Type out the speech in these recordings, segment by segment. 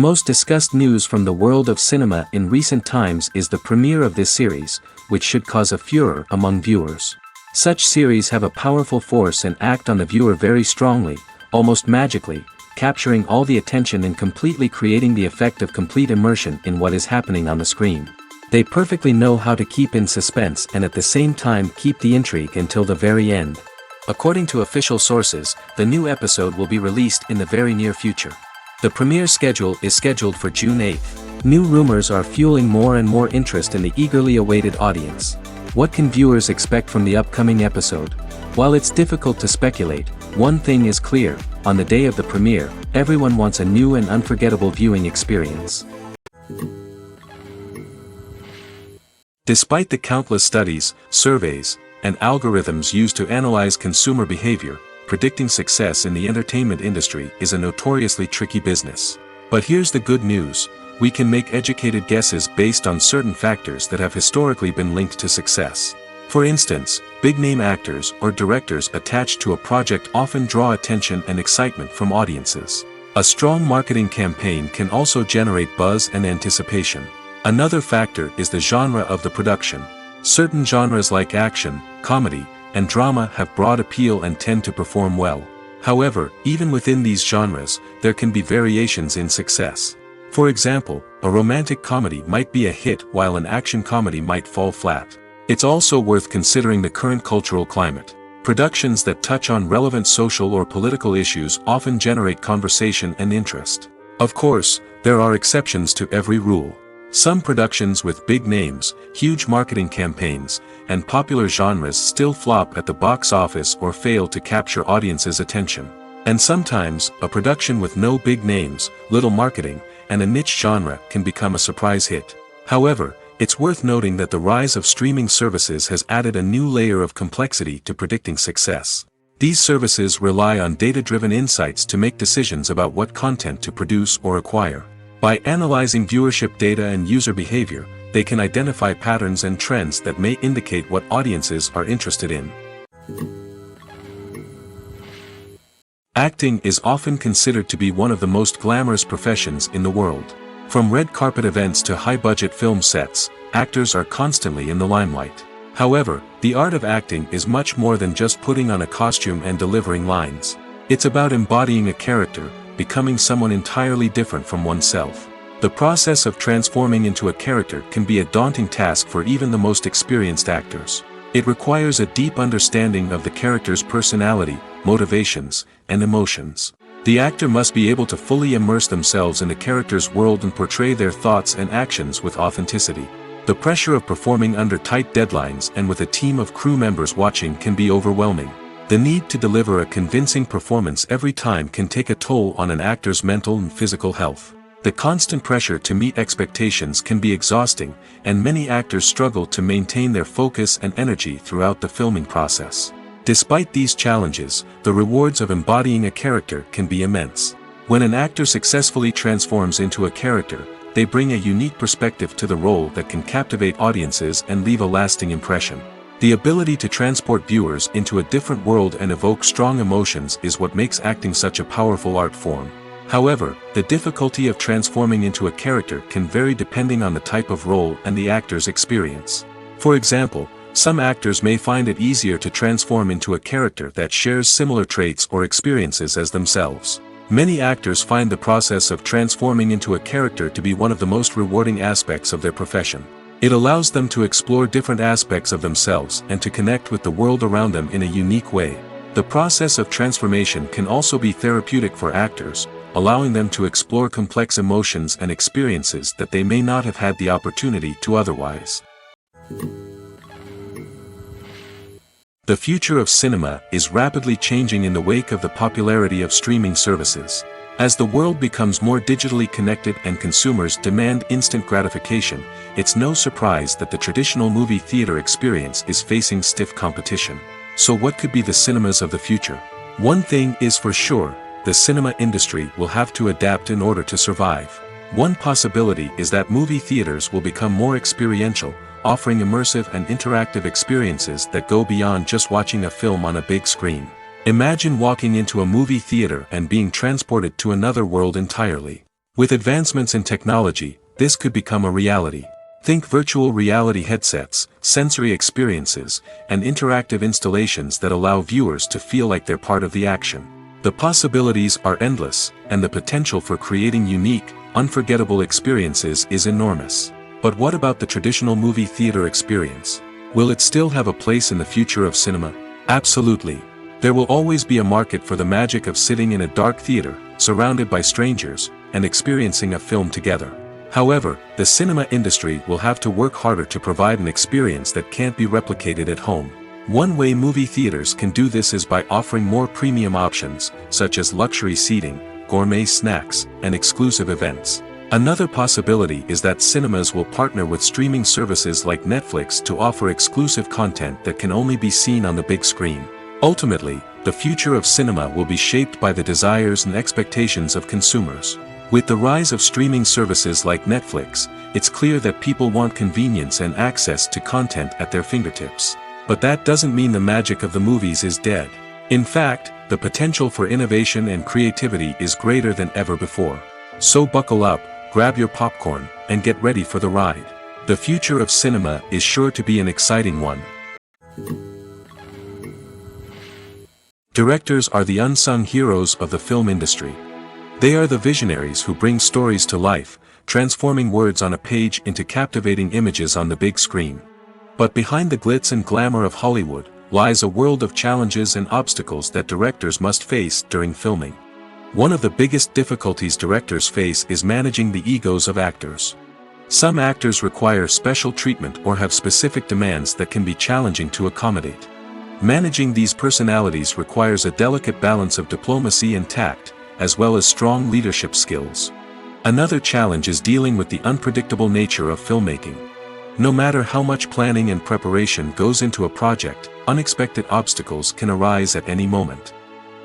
most discussed news from the world of cinema in recent times is the premiere of this series, which should cause a furor among viewers. Such series have a powerful force and act on the viewer very strongly, almost magically, capturing all the attention and completely creating the effect of complete immersion in what is happening on the screen. They perfectly know how to keep in suspense and at the same time keep the intrigue until the very end. According to official sources, the new episode will be released in the very near future. The premiere schedule is scheduled for June 8th. New rumors are fueling more and more interest in the eagerly awaited audience. What can viewers expect from the upcoming episode? While it's difficult to speculate, one thing is clear: on the day of the premiere, everyone wants a new and unforgettable viewing experience. Despite the countless studies, surveys, and algorithms used to analyze consumer behavior, predicting success in the entertainment industry is a notoriously tricky business. But here's the good news: we can make educated guesses based on certain factors that have historically been linked to success. For instance, big-name actors or directors attached to a project often draw attention and excitement from audiences. A strong marketing campaign can also generate buzz and anticipation. Another factor is the genre of the production. Certain genres like action, comedy, and drama have broad appeal and tend to perform well. However, even within these genres, there can be variations in success. For example, a romantic comedy might be a hit while an action comedy might fall flat. It's also worth considering the current cultural climate. Productions that touch on relevant social or political issues often generate conversation and interest. Of course, there are exceptions to every rule. Some productions with big names, huge marketing campaigns, and popular genres still flop at the box office or fail to capture audiences' attention. And sometimes, a production with no big names, little marketing, and a niche genre can become a surprise hit. However, it's worth noting that the rise of streaming services has added a new layer of complexity to predicting success. These services rely on data-driven insights to make decisions about what content to produce or acquire. By analyzing viewership data and user behavior, they can identify patterns and trends that may indicate what audiences are interested in. Acting is often considered to be one of the most glamorous professions in the world. From red carpet events to high-budget film sets, actors are constantly in the limelight. However, the art of acting is much more than just putting on a costume and delivering lines. It's about embodying a character, becoming someone entirely different from oneself. The process of transforming into a character can be a daunting task for even the most experienced actors. It requires a deep understanding of the character's personality, motivations, and emotions. The actor must be able to fully immerse themselves in the character's world and portray their thoughts and actions with authenticity. The pressure of performing under tight deadlines and with a team of crew members watching can be overwhelming. The need to deliver a convincing performance every time can take a toll on an actor's mental and physical health. The constant pressure to meet expectations can be exhausting, and many actors struggle to maintain their focus and energy throughout the filming process. Despite these challenges, the rewards of embodying a character can be immense. When an actor successfully transforms into a character, they bring a unique perspective to the role that can captivate audiences and leave a lasting impression. The ability to transport viewers into a different world and evoke strong emotions is what makes acting such a powerful art form. However, the difficulty of transforming into a character can vary depending on the type of role and the actor's experience. For example, some actors may find it easier to transform into a character that shares similar traits or experiences as themselves. Many actors find the process of transforming into a character to be one of the most rewarding aspects of their profession. It allows them to explore different aspects of themselves and to connect with the world around them in a unique way. The process of transformation can also be therapeutic for actors, allowing them to explore complex emotions and experiences that they may not have had the opportunity to otherwise. The future of cinema is rapidly changing in the wake of the popularity of streaming services. As the world becomes more digitally connected and consumers demand instant gratification, it's no surprise that the traditional movie theater experience is facing stiff competition. So what could be the cinemas of the future? One thing is for sure: the cinema industry will have to adapt in order to survive. One possibility is that movie theaters will become more experiential, offering immersive and interactive experiences that go beyond just watching a film on a big screen. Imagine walking into a movie theater and being transported to another world entirely. With advancements in technology, this could become a reality. Think virtual reality headsets, sensory experiences, and interactive installations that allow viewers to feel like they're part of the action. The possibilities are endless, and the potential for creating unique, unforgettable experiences is enormous. But what about the traditional movie theater experience? Will it still have a place in the future of cinema? Absolutely. There will always be a market for the magic of sitting in a dark theater, surrounded by strangers, and experiencing a film together. However, the cinema industry will have to work harder to provide an experience that can't be replicated at home. One way movie theaters can do this is by offering more premium options, such as luxury seating, gourmet snacks, and exclusive events. Another possibility is that cinemas will partner with streaming services like Netflix to offer exclusive content that can only be seen on the big screen. Ultimately, the future of cinema will be shaped by the desires and expectations of consumers. With the rise of streaming services like Netflix, it's clear that people want convenience and access to content at their fingertips. But that doesn't mean the magic of the movies is dead. In fact, the potential for innovation and creativity is greater than ever before. So buckle up, grab your popcorn, and get ready for the ride. The future of cinema is sure to be an exciting one. Directors are the unsung heroes of the film industry. They are the visionaries who bring stories to life, transforming words on a page into captivating images on the big screen. But behind the glitz and glamour of Hollywood, lies a world of challenges and obstacles that directors must face during filming. One of the biggest difficulties directors face is managing the egos of actors. Some actors require special treatment or have specific demands that can be challenging to accommodate. Managing these personalities requires a delicate balance of diplomacy and tact, as well as strong leadership skills. Another challenge is dealing with the unpredictable nature of filmmaking. No matter how much planning and preparation goes into a project, unexpected obstacles can arise at any moment.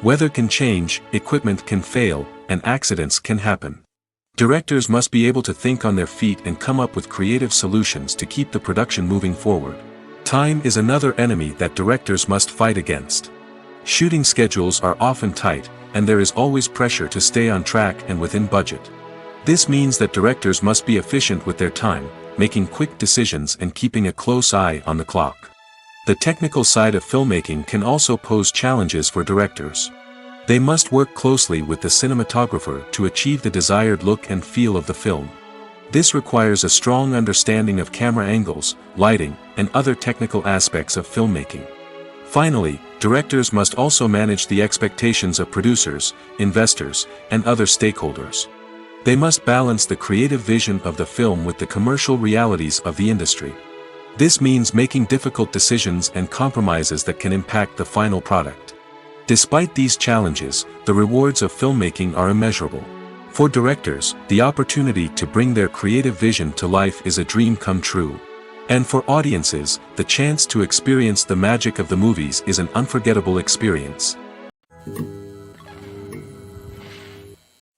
Weather can change, equipment can fail, and accidents can happen. Directors must be able to think on their feet and come up with creative solutions to keep the production moving forward. Time is another enemy that directors must fight against. Shooting schedules are often tight, and there is always pressure to stay on track and within budget. This means that directors must be efficient with their time, making quick decisions and keeping a close eye on the clock. The technical side of filmmaking can also pose challenges for directors. They must work closely with the cinematographer to achieve the desired look and feel of the film. This requires a strong understanding of camera angles, lighting, and other technical aspects of filmmaking. Finally, directors must also manage the expectations of producers, investors, and other stakeholders. They must balance the creative vision of the film with the commercial realities of the industry. This means making difficult decisions and compromises that can impact the final product. Despite these challenges, the rewards of filmmaking are immeasurable. For directors, the opportunity to bring their creative vision to life is a dream come true. And for audiences, the chance to experience the magic of the movies is an unforgettable experience.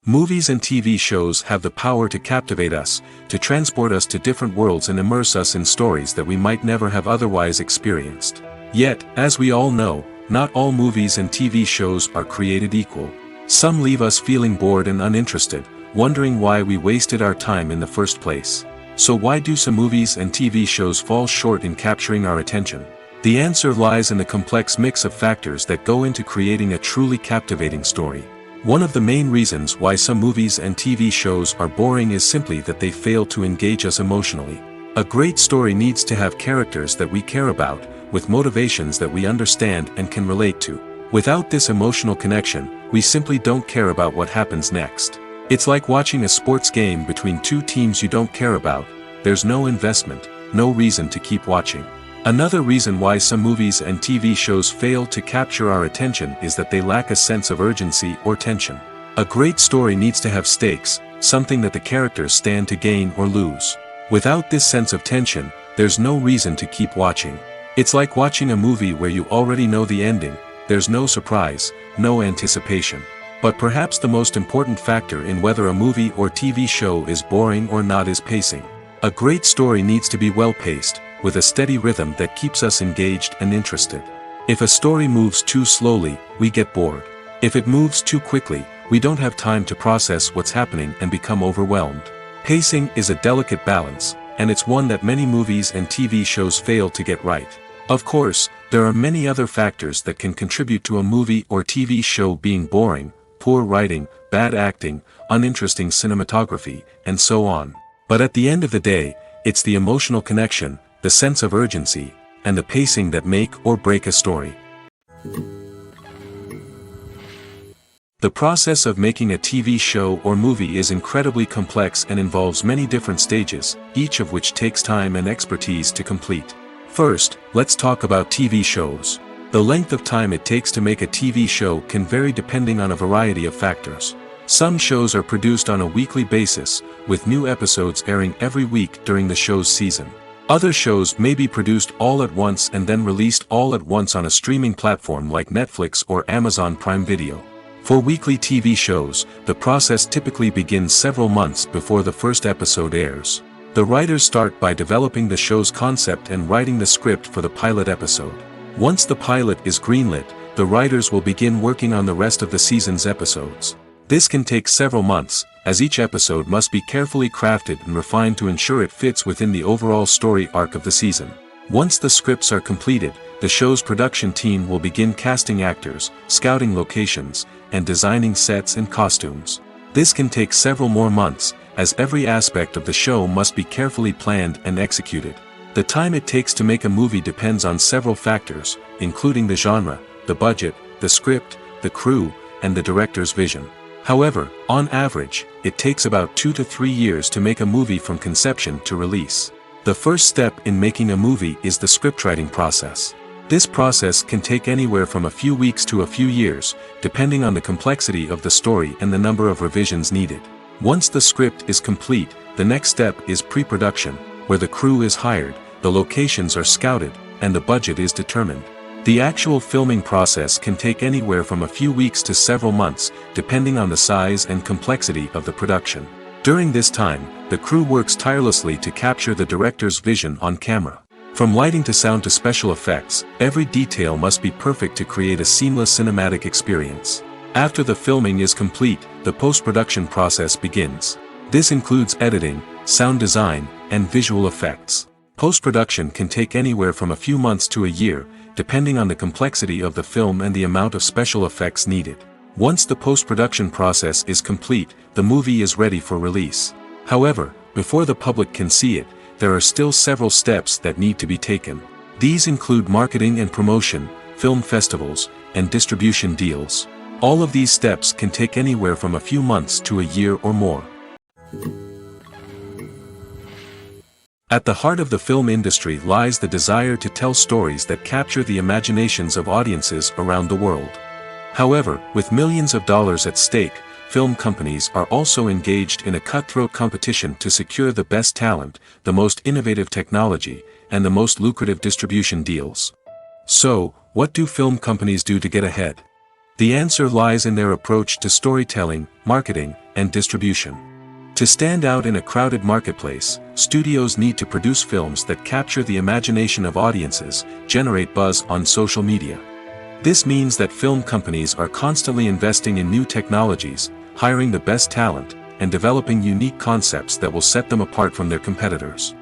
Movies and TV shows have the power to captivate us, to transport us to different worlds and immerse us in stories that we might never have otherwise experienced. Yet, as we all know, not all movies and TV shows are created equal. Some leave us feeling bored and uninterested, wondering why we wasted our time in the first place. So why do some movies and TV shows fall short in capturing our attention? The answer lies in the complex mix of factors that go into creating a truly captivating story. One of the main reasons why some movies and TV shows are boring is simply that they fail to engage us emotionally. A great story needs to have characters that we care about, with motivations that we understand and can relate to. Without this emotional connection, we simply don't care about what happens next. It's like watching a sports game between two teams you don't care about. There's no investment, no reason to keep watching. Another reason why some movies and TV shows fail to capture our attention is that they lack a sense of urgency or tension. A great story needs to have stakes, something that the characters stand to gain or lose. Without this sense of tension, there's no reason to keep watching. It's like watching a movie where you already know the ending. There's no surprise, no anticipation. But perhaps the most important factor in whether a movie or TV show is boring or not is pacing. A great story needs to be well-paced, with a steady rhythm that keeps us engaged and interested. If a story moves too slowly, we get bored. If it moves too quickly, we don't have time to process what's happening and become overwhelmed. Pacing is a delicate balance, and it's one that many movies and TV shows fail to get right. Of course, there are many other factors that can contribute to a movie or TV show being boring: poor writing, bad acting, uninteresting cinematography, and so on. But at the end of the day, it's the emotional connection, the sense of urgency, and the pacing that make or break a story. The process of making a TV show or movie is incredibly complex and involves many different stages, each of which takes time and expertise to complete. First, let's talk about TV shows. The length of time it takes to make a TV show can vary depending on a variety of factors. Some shows are produced on a weekly basis, with new episodes airing every week during the show's season. Other shows may be produced all at once and then released all at once on a streaming platform like Netflix or Amazon Prime Video. For weekly TV shows, the process typically begins several months before the first episode airs. The writers start by developing the show's concept and writing the script for the pilot episode. Once the pilot is greenlit, the writers will begin working on the rest of the season's episodes. This can take several months, as each episode must be carefully crafted and refined to ensure it fits within the overall story arc of the season. Once the scripts are completed, the show's production team will begin casting actors, scouting locations, and designing sets and costumes. This can take several more months, as every aspect of the show must be carefully planned and executed. The time it takes to make a movie depends on several factors, including the genre, the budget, the script, the crew, and the director's vision. However, on average, it takes about 2 to 3 years to make a movie from conception to release. The first step in making a movie is the scriptwriting process. This process can take anywhere from a few weeks to a few years, depending on the complexity of the story and the number of revisions needed. Once the script is complete, the next step is pre-production, where the crew is hired, the locations are scouted, and the budget is determined. The actual filming process can take anywhere from a few weeks to several months, depending on the size and complexity of the production. During this time, the crew works tirelessly to capture the director's vision on camera. From lighting to sound to special effects, every detail must be perfect to create a seamless cinematic experience. After the filming is complete, the post-production process begins. This includes editing, sound design, and visual effects. Post-production can take anywhere from a few months to a year, depending on the complexity of the film and the amount of special effects needed. Once the post-production process is complete, the movie is ready for release. However, before the public can see it, there are still several steps that need to be taken. These include marketing and promotion, film festivals, and distribution deals. All of these steps can take anywhere from a few months to a year or more. At the heart of the film industry lies the desire to tell stories that capture the imaginations of audiences around the world. However, with millions of dollars at stake, film companies are also engaged in a cutthroat competition to secure the best talent, the most innovative technology, and the most lucrative distribution deals. So, what do film companies do to get ahead? The answer lies in their approach to storytelling, marketing, and distribution. To stand out in a crowded marketplace, studios need to produce films that capture the imagination of audiences, generate buzz on social media. This means that film companies are constantly investing in new technologies, hiring the best talent, and developing unique concepts that will set them apart from their competitors.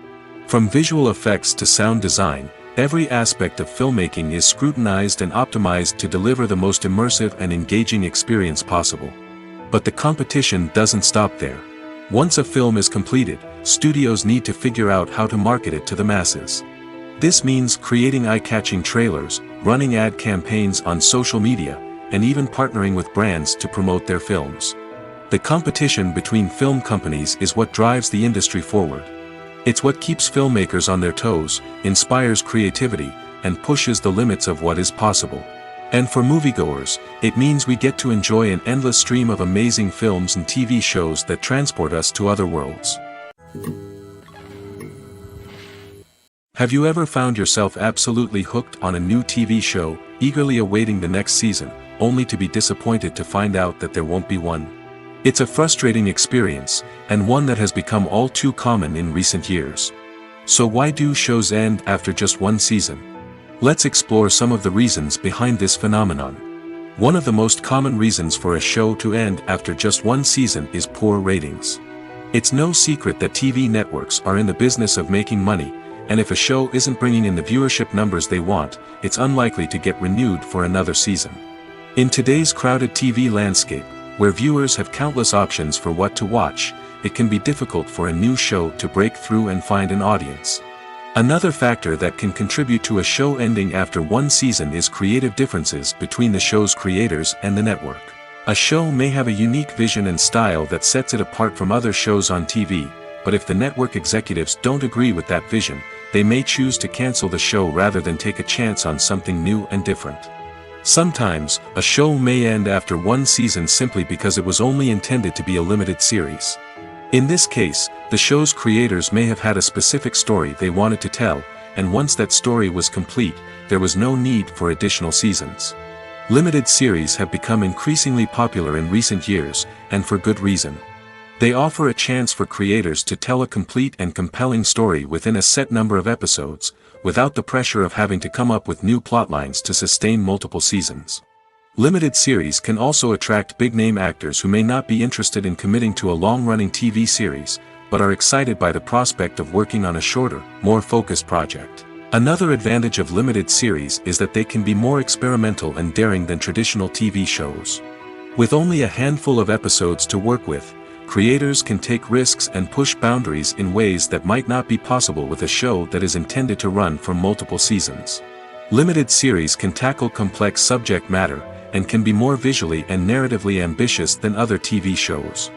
From visual effects to sound design, every aspect of filmmaking is scrutinized and optimized to deliver the most immersive and engaging experience possible. But the competition doesn't stop there. Once a film is completed, studios need to figure out how to market it to the masses. This means creating eye-catching trailers, running ad campaigns on social media, and even partnering with brands to promote their films. The competition between film companies is what drives the industry forward. It's what keeps filmmakers on their toes, inspires creativity, and pushes the limits of what is possible. And for moviegoers, it means we get to enjoy an endless stream of amazing films and TV shows that transport us to other worlds. Have you ever found yourself absolutely hooked on a new TV show, eagerly awaiting the next season, only to be disappointed to find out that there won't be one? It's a frustrating experience, and one that has become all too common in recent years. So why do shows end after just one season? Let's explore some of the reasons behind this phenomenon. One of the most common reasons for a show to end after just one season is poor ratings. It's no secret that TV networks are in the business of making money, and if a show isn't bringing in the viewership numbers they want, it's unlikely to get renewed for another season. In today's crowded TV landscape, where viewers have countless options for what to watch, it can be difficult for a new show to break through and find an audience. Another factor that can contribute to a show ending after one season is creative differences between the show's creators and the network. A show may have a unique vision and style that sets it apart from other shows on TV, but if the network executives don't agree with that vision, they may choose to cancel the show rather than take a chance on something new and different. Sometimes, a show may end after one season simply because it was only intended to be a limited series. In this case, the show's creators may have had a specific story they wanted to tell, and once that story was complete, there was no need for additional seasons. Limited series have become increasingly popular in recent years, and for good reason. They offer a chance for creators to tell a complete and compelling story within a set number of episodes, without the pressure of having to come up with new plotlines to sustain multiple seasons. Limited series can also attract big-name actors who may not be interested in committing to a long-running TV series, but are excited by the prospect of working on a shorter, more focused project. Another advantage of limited series is that they can be more experimental and daring than traditional TV shows. With only a handful of episodes to work with, creators can take risks and push boundaries in ways that might not be possible with a show that is intended to run for multiple seasons. Limited series can tackle complex subject matter, and can be more visually and narratively ambitious than other TV shows.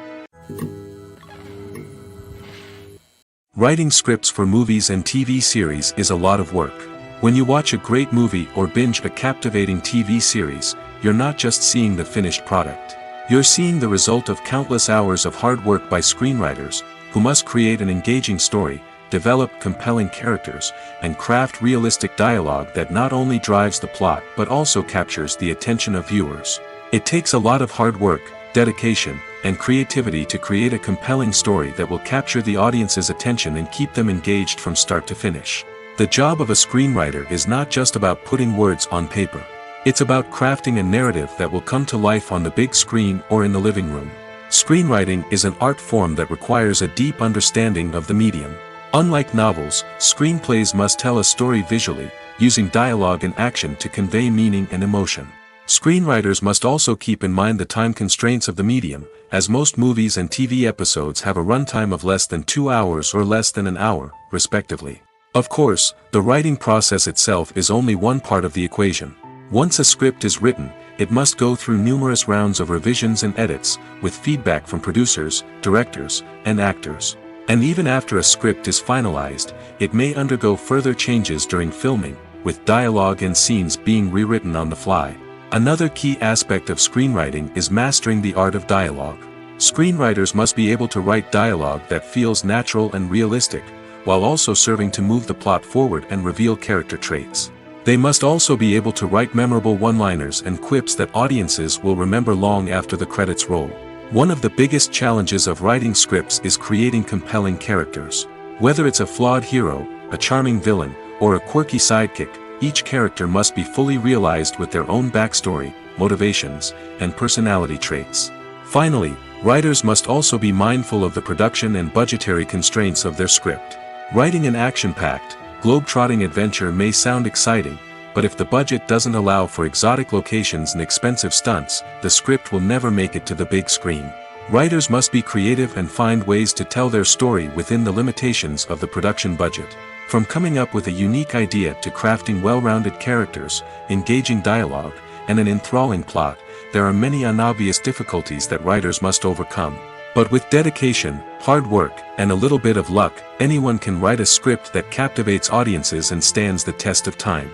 Writing scripts for movies and TV series is a lot of work. When you watch a great movie or binge a captivating TV series, you're not just seeing the finished product. You're seeing the result of countless hours of hard work by screenwriters, who must create an engaging story, develop compelling characters, and craft realistic dialogue that not only drives the plot but also captures the attention of viewers. It takes a lot of hard work, dedication, and creativity to create a compelling story that will capture the audience's attention and keep them engaged from start to finish. The job of a screenwriter is not just about putting words on paper. It's about crafting a narrative that will come to life on the big screen or in the living room. Screenwriting is an art form that requires a deep understanding of the medium. Unlike novels, screenplays must tell a story visually, using dialogue and action to convey meaning and emotion. Screenwriters must also keep in mind the time constraints of the medium, as most movies and TV episodes have a runtime of less than 2 hours or less than an hour, respectively. Of course, the writing process itself is only one part of the equation. Once a script is written, it must go through numerous rounds of revisions and edits, with feedback from producers, directors, and actors. And even after a script is finalized, it may undergo further changes during filming, with dialogue and scenes being rewritten on the fly. Another key aspect of screenwriting is mastering the art of dialogue. Screenwriters must be able to write dialogue that feels natural and realistic, while also serving to move the plot forward and reveal character traits. They must also be able to write memorable one-liners and quips that audiences will remember long after the credits roll. One of the biggest challenges of writing scripts is creating compelling characters. Whether it's a flawed hero, a charming villain, or a quirky sidekick, each character must be fully realized with their own backstory, motivations, and personality traits. Finally, writers must also be mindful of the production and budgetary constraints of their script. Writing an action-packed, globe-trotting adventure may sound exciting, but if the budget doesn't allow for exotic locations and expensive stunts, the script will never make it to the big screen. Writers must be creative and find ways to tell their story within the limitations of the production budget. From coming up with a unique idea to crafting well-rounded characters, engaging dialogue, and an enthralling plot, there are many unobvious difficulties that writers must overcome. But with dedication, hard work, and a little bit of luck, anyone can write a script that captivates audiences and stands the test of time.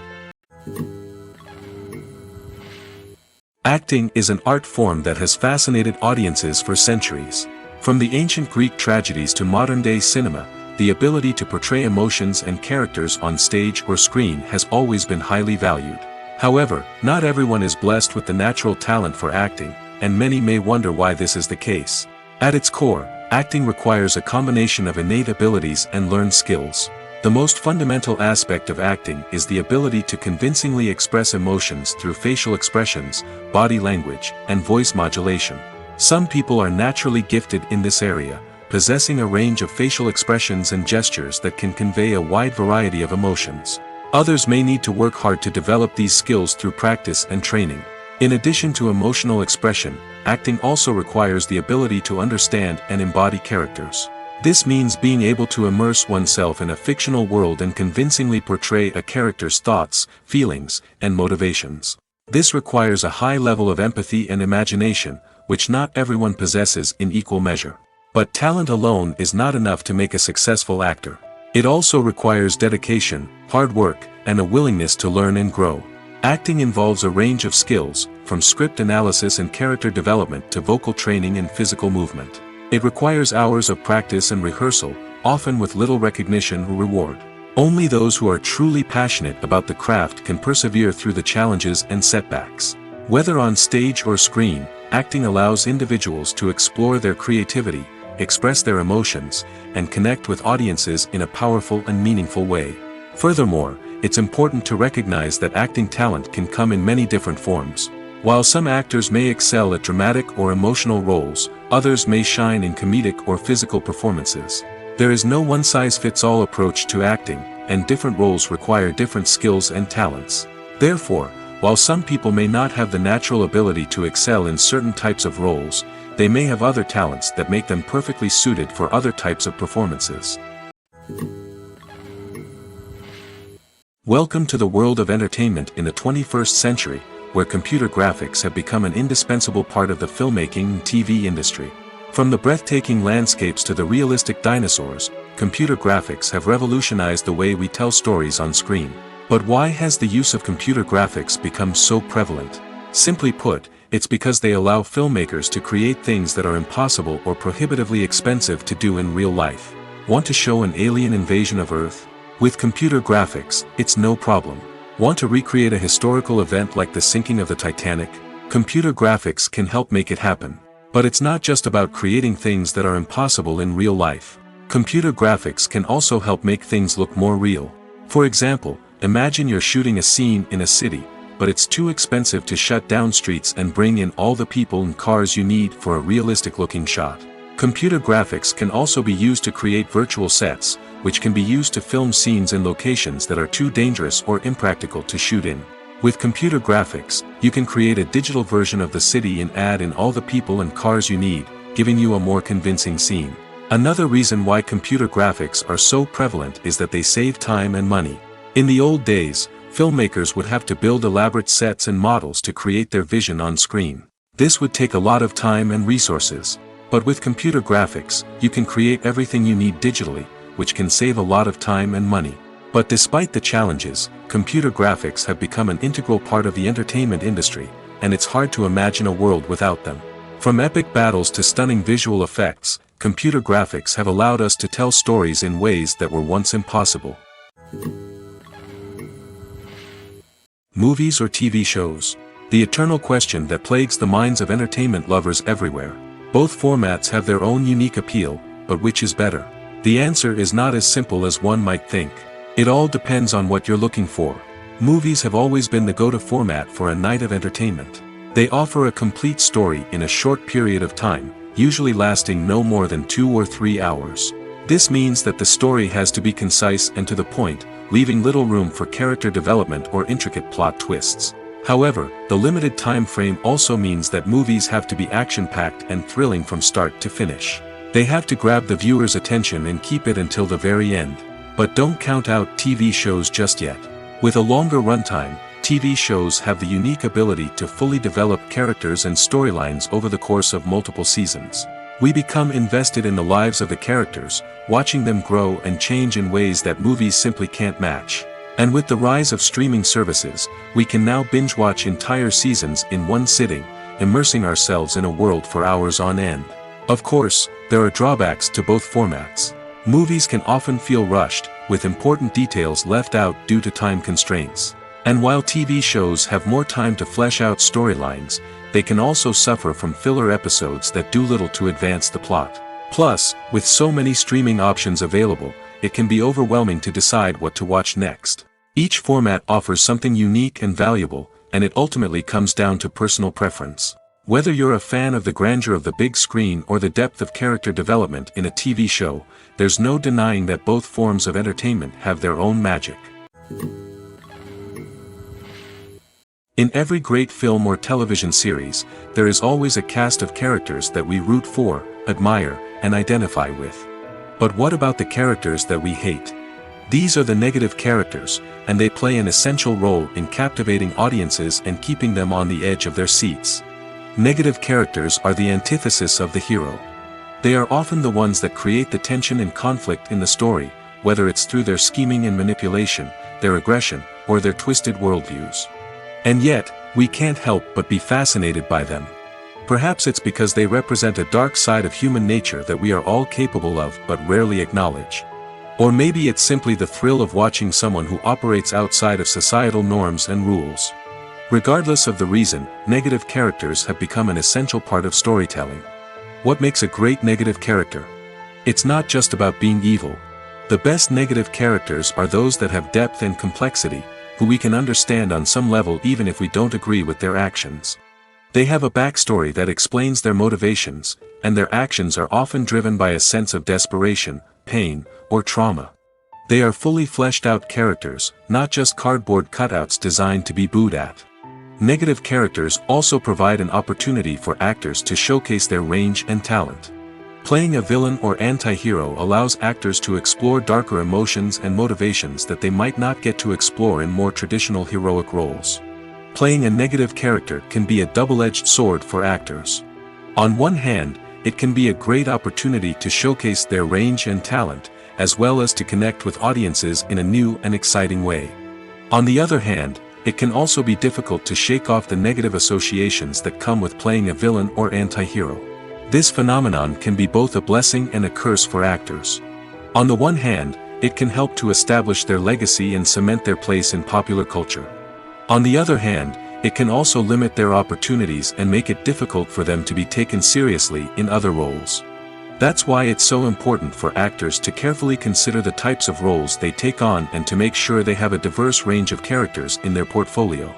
Acting is an art form that has fascinated audiences for centuries. From the ancient Greek tragedies to modern-day cinema, the ability to portray emotions and characters on stage or screen has always been highly valued. However, not everyone is blessed with the natural talent for acting, and many may wonder why this is the case. At its core, acting requires a combination of innate abilities and learned skills. The most fundamental aspect of acting is the ability to convincingly express emotions through facial expressions, body language, and voice modulation. Some people are naturally gifted in this area, possessing a range of facial expressions and gestures that can convey a wide variety of emotions. Others may need to work hard to develop these skills through practice and training. In addition to emotional expression, acting also requires the ability to understand and embody characters. This means being able to immerse oneself in a fictional world and convincingly portray a character's thoughts, feelings, and motivations. This requires a high level of empathy and imagination, which not everyone possesses in equal measure. But talent alone is not enough to make a successful actor. It also requires dedication, hard work, and a willingness to learn and grow. Acting involves a range of skills, from script analysis and character development to vocal training and physical movement. It requires hours of practice and rehearsal, often with little recognition or reward. Only those who are truly passionate about the craft can persevere through the challenges and setbacks. Whether on stage or screen, acting allows individuals to explore their creativity, express their emotions, and connect with audiences in a powerful and meaningful way. Furthermore, it's important to recognize that acting talent can come in many different forms. While some actors may excel at dramatic or emotional roles, others may shine in comedic or physical performances. There is no one-size-fits-all approach to acting, and different roles require different skills and talents. Therefore, while some people may not have the natural ability to excel in certain types of roles, they may have other talents that make them perfectly suited for other types of performances. Welcome to the world of entertainment in the 21st century, where computer graphics have become an indispensable part of the filmmaking and TV industry. From the breathtaking landscapes to the realistic dinosaurs, computer graphics have revolutionized the way we tell stories on screen. But why has the use of computer graphics become so prevalent? Simply put, it's because they allow filmmakers to create things that are impossible or prohibitively expensive to do in real life. Want to show an alien invasion of Earth? With computer graphics, it's no problem. Want to recreate a historical event like the sinking of the Titanic? Computer graphics can help make it happen. But it's not just about creating things that are impossible in real life. Computer graphics can also help make things look more real. For example, imagine you're shooting a scene in a city, but it's too expensive to shut down streets and bring in all the people and cars you need for a realistic-looking shot. Computer graphics can also be used to create virtual sets, which can be used to film scenes in locations that are too dangerous or impractical to shoot in. With computer graphics, you can create a digital version of the city and add in all the people and cars you need, giving you a more convincing scene. Another reason why computer graphics are so prevalent is that they save time and money. In the old days, filmmakers would have to build elaborate sets and models to create their vision on screen. This would take a lot of time and resources. But with computer graphics, you can create everything you need digitally, which can save a lot of time and money. But despite the challenges, computer graphics have become an integral part of the entertainment industry, and it's hard to imagine a world without them. From epic battles to stunning visual effects, computer graphics have allowed us to tell stories in ways that were once impossible. Movies or TV shows? The eternal question that plagues the minds of entertainment lovers everywhere. Both formats have their own unique appeal, but which is better? The answer is not as simple as one might think. It all depends on what you're looking for. Movies have always been the go-to format for a night of entertainment. They offer a complete story in a short period of time, usually lasting no more than 2 or 3 hours. This means that the story has to be concise and to the point, leaving little room for character development or intricate plot twists. However, the limited time frame also means that movies have to be action-packed and thrilling from start to finish. They have to grab the viewer's attention and keep it until the very end. But don't count out TV shows just yet. With a longer runtime, TV shows have the unique ability to fully develop characters and storylines over the course of multiple seasons. We become invested in the lives of the characters, watching them grow and change in ways that movies simply can't match. And with the rise of streaming services, we can now binge-watch entire seasons in one sitting, immersing ourselves in a world for hours on end. Of course, there are drawbacks to both formats. Movies can often feel rushed, with important details left out due to time constraints. And while TV shows have more time to flesh out storylines, they can also suffer from filler episodes that do little to advance the plot. Plus, with so many streaming options available, it can be overwhelming to decide what to watch next. Each format offers something unique and valuable, and it ultimately comes down to personal preference. Whether you're a fan of the grandeur of the big screen or the depth of character development in a TV show, there's no denying that both forms of entertainment have their own magic. In every great film or television series, there is always a cast of characters that we root for, admire, and identify with. But what about the characters that we hate? These are the negative characters, and they play an essential role in captivating audiences and keeping them on the edge of their seats. Negative characters are the antithesis of the hero. They are often the ones that create the tension and conflict in the story, whether it's through their scheming and manipulation, their aggression, or their twisted worldviews. And yet, we can't help but be fascinated by them. Perhaps it's because they represent a dark side of human nature that we are all capable of but rarely acknowledge. Or maybe it's simply the thrill of watching someone who operates outside of societal norms and rules. Regardless of the reason, negative characters have become an essential part of storytelling. What makes a great negative character? It's not just about being evil. The best negative characters are those that have depth and complexity, who we can understand on some level even if we don't agree with their actions. They have a backstory that explains their motivations, and their actions are often driven by a sense of desperation, pain, or trauma. They are fully fleshed out characters, not just cardboard cutouts designed to be booed at. Negative characters also provide an opportunity for actors to showcase their range and talent. Playing a villain or anti-hero allows actors to explore darker emotions and motivations that they might not get to explore in more traditional heroic roles. Playing a negative character can be a double-edged sword for actors. On one hand, it can be a great opportunity to showcase their range and talent, as well as to connect with audiences in a new and exciting way. On the other hand, it can also be difficult to shake off the negative associations that come with playing a villain or anti-hero. This phenomenon can be both a blessing and a curse for actors. On the one hand, it can help to establish their legacy and cement their place in popular culture. On the other hand, it can also limit their opportunities and make it difficult for them to be taken seriously in other roles. That's why it's so important for actors to carefully consider the types of roles they take on and to make sure they have a diverse range of characters in their portfolio.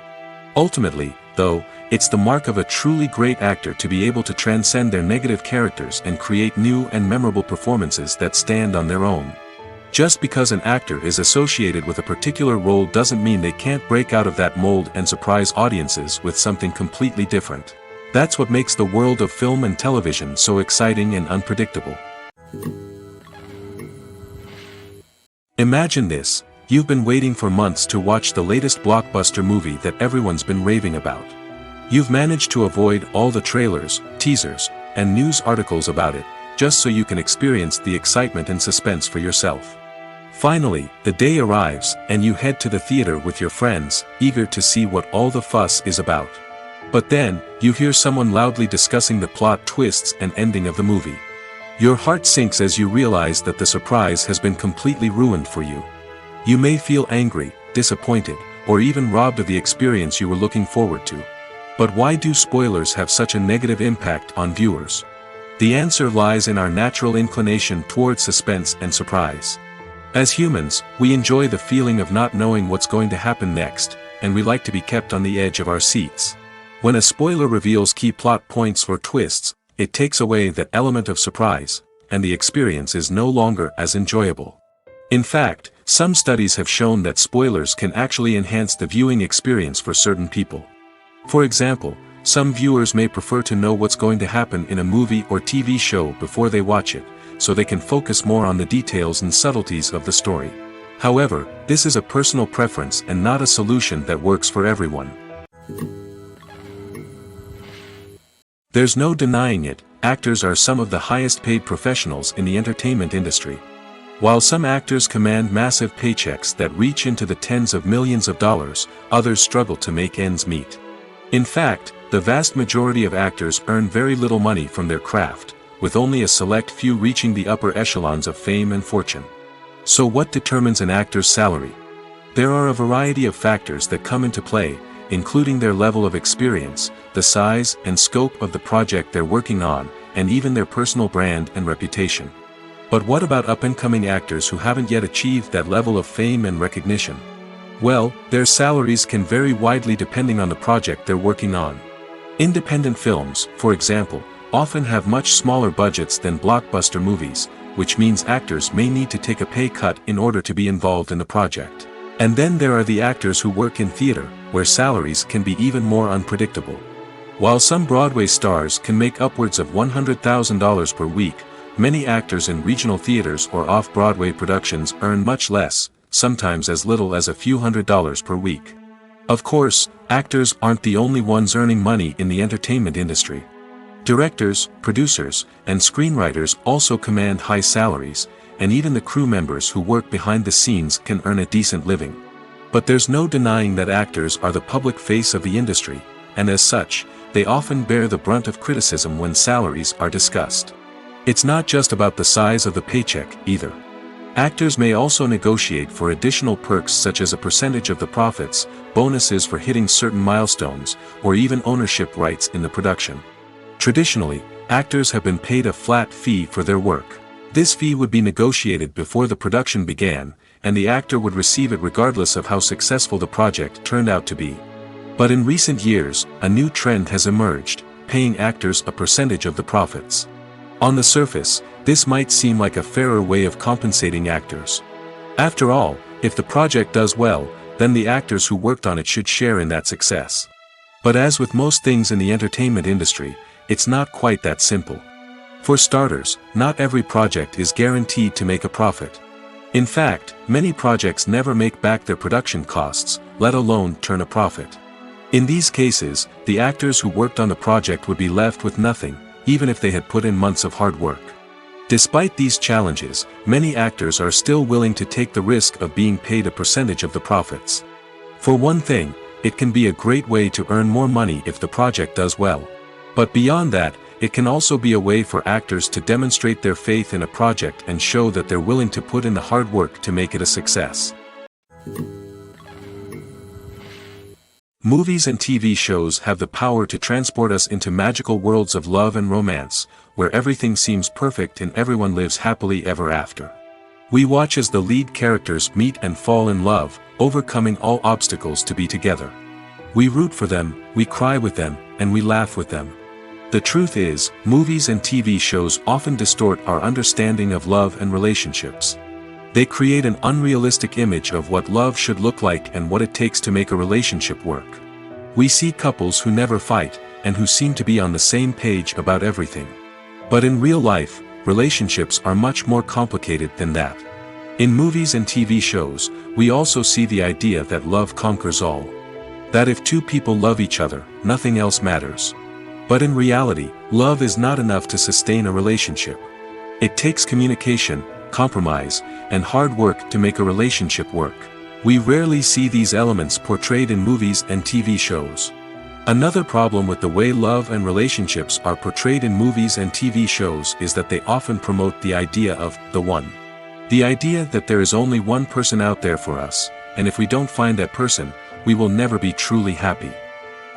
Ultimately, though, it's the mark of a truly great actor to be able to transcend their negative characters and create new and memorable performances that stand on their own. Just because an actor is associated with a particular role doesn't mean they can't break out of that mold and surprise audiences with something completely different. That's what makes the world of film and television so exciting and unpredictable. Imagine this: you've been waiting for months to watch the latest blockbuster movie that everyone's been raving about. You've managed to avoid all the trailers, teasers, and news articles about it, just so you can experience the excitement and suspense for yourself. Finally, the day arrives, and you head to the theater with your friends, eager to see what all the fuss is about. But then, you hear someone loudly discussing the plot twists and ending of the movie. Your heart sinks as you realize that the surprise has been completely ruined for you. You may feel angry, disappointed, or even robbed of the experience you were looking forward to. But why do spoilers have such a negative impact on viewers? The answer lies in our natural inclination toward suspense and surprise. As humans, we enjoy the feeling of not knowing what's going to happen next, and we like to be kept on the edge of our seats. When a spoiler reveals key plot points or twists, it takes away that element of surprise, and the experience is no longer as enjoyable. In fact, some studies have shown that spoilers can actually enhance the viewing experience for certain people. For example, some viewers may prefer to know what's going to happen in a movie or TV show before they watch it, so they can focus more on the details and subtleties of the story. However, this is a personal preference and not a solution that works for everyone. There's no denying it, actors are some of the highest paid professionals in the entertainment industry. While some actors command massive paychecks that reach into the tens of millions of dollars, others struggle to make ends meet. In fact, the vast majority of actors earn very little money from their craft, with only a select few reaching the upper echelons of fame and fortune. So what determines an actor's salary? There are a variety of factors that come into play, including their level of experience, the size and scope of the project they're working on, and even their personal brand and reputation. But what about up-and-coming actors who haven't yet achieved that level of fame and recognition? Well, their salaries can vary widely depending on the project they're working on. Independent films, for example, often have much smaller budgets than blockbuster movies, which means actors may need to take a pay cut in order to be involved in the project. And then there are the actors who work in theater, where salaries can be even more unpredictable. While some Broadway stars can make upwards of $100,000 per week, many actors in regional theaters or off-Broadway productions earn much less, sometimes as little as a few $100s per week. Of course, actors aren't the only ones earning money in the entertainment industry. Directors, producers, and screenwriters also command high salaries, and even the crew members who work behind the scenes can earn a decent living. But there's no denying that actors are the public face of the industry, and as such, they often bear the brunt of criticism when salaries are discussed. It's not just about the size of the paycheck, either. Actors may also negotiate for additional perks such as a percentage of the profits, bonuses for hitting certain milestones, or even ownership rights in the production. Traditionally, actors have been paid a flat fee for their work. This fee would be negotiated before the production began, and the actor would receive it regardless of how successful the project turned out to be. But in recent years, a new trend has emerged, paying actors a percentage of the profits. On the surface, this might seem like a fairer way of compensating actors. After all, if the project does well, then the actors who worked on it should share in that success. But as with most things in the entertainment industry, it's not quite that simple. For starters, not every project is guaranteed to make a profit. In fact, many projects never make back their production costs, let alone turn a profit. In these cases, the actors who worked on the project would be left with nothing, even if they had put in months of hard work. Despite these challenges, many actors are still willing to take the risk of being paid a percentage of the profits. For one thing, it can be a great way to earn more money if the project does well. But beyond that, it can also be a way for actors to demonstrate their faith in a project and show that they're willing to put in the hard work to make it a success. Movies and TV shows have the power to transport us into magical worlds of love and romance, where everything seems perfect and everyone lives happily ever after. We watch as the lead characters meet and fall in love, overcoming all obstacles to be together. We root for them, we cry with them, and we laugh with them. The truth is, movies and TV shows often distort our understanding of love and relationships. They create an unrealistic image of what love should look like and what it takes to make a relationship work. We see couples who never fight, and who seem to be on the same page about everything. But in real life, relationships are much more complicated than that. In movies and TV shows, we also see the idea that love conquers all. That if two people love each other, nothing else matters. But in reality, love is not enough to sustain a relationship. It takes communication, compromise, and hard work to make a relationship work. We rarely see these elements portrayed in movies and TV shows. Another problem with the way love and relationships are portrayed in movies and TV shows is that they often promote the idea of the one. The idea that there is only one person out there for us, and if we don't find that person, we will never be truly happy.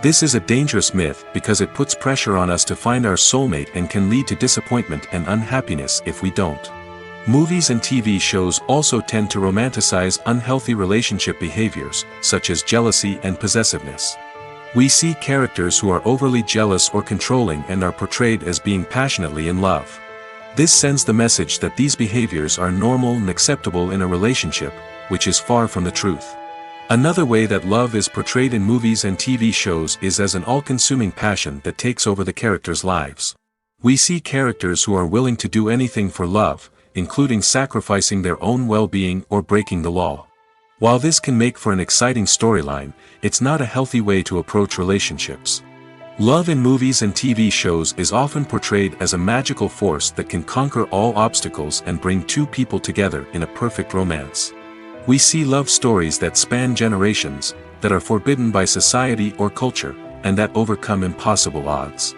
This is a dangerous myth because it puts pressure on us to find our soulmate and can lead to disappointment and unhappiness if we don't. Movies and TV shows also tend to romanticize unhealthy relationship behaviors, such as jealousy and possessiveness. We see characters who are overly jealous or controlling and are portrayed as being passionately in love. This sends the message that these behaviors are normal and acceptable in a relationship, which is far from the truth. Another way that love is portrayed in movies and TV shows is as an all-consuming passion that takes over the characters' lives. We see characters who are willing to do anything for love, including sacrificing their own well-being or breaking the law. While this can make for an exciting storyline, it's not a healthy way to approach relationships. Love in movies and TV shows is often portrayed as a magical force that can conquer all obstacles and bring two people together in a perfect romance. We see love stories that span generations, that are forbidden by society or culture, and that overcome impossible odds.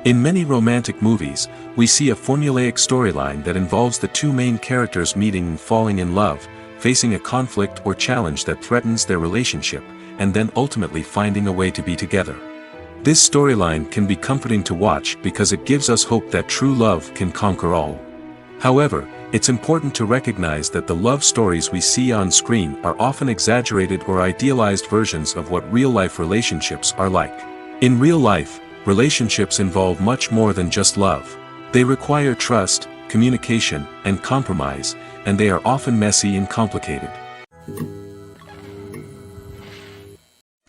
In many romantic movies, we see a formulaic storyline that involves the two main characters meeting and falling in love, facing a conflict or challenge that threatens their relationship, and then ultimately finding a way to be together. This storyline can be comforting to watch because it gives us hope that true love can conquer all. However, It's important to recognize that the love stories we see on screen are often exaggerated or idealized versions of what real-life relationships are like. In real life, relationships involve much more than just love. They require trust, communication, and compromise, and they are often messy and complicated.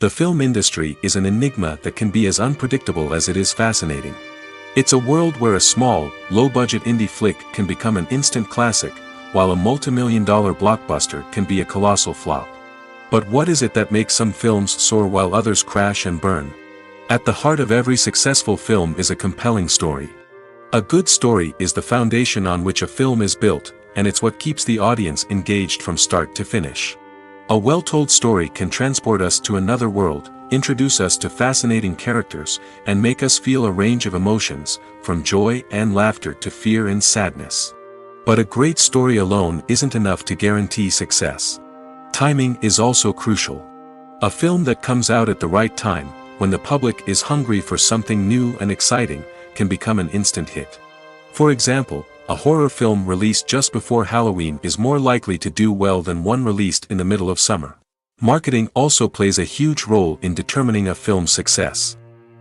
The film industry is an enigma that can be as unpredictable as it is fascinating. It's a world where a small, low-budget indie flick can become an instant classic, while a multi-million-dollar blockbuster can be a colossal flop. But what is it that makes some films soar while others crash and burn? At the heart of every successful film is a compelling story. A good story is the foundation on which a film is built, and it's what keeps the audience engaged from start to finish. A well-told story can transport us to another world, introduce us to fascinating characters, and make us feel a range of emotions, from joy and laughter to fear and sadness. But a great story alone isn't enough to guarantee success. Timing is also crucial. A film that comes out at the right time, when the public is hungry for something new and exciting, can become an instant hit. For example, a horror film released just before Halloween is more likely to do well than one released in the middle of summer. Marketing also plays a huge role in determining a film's success.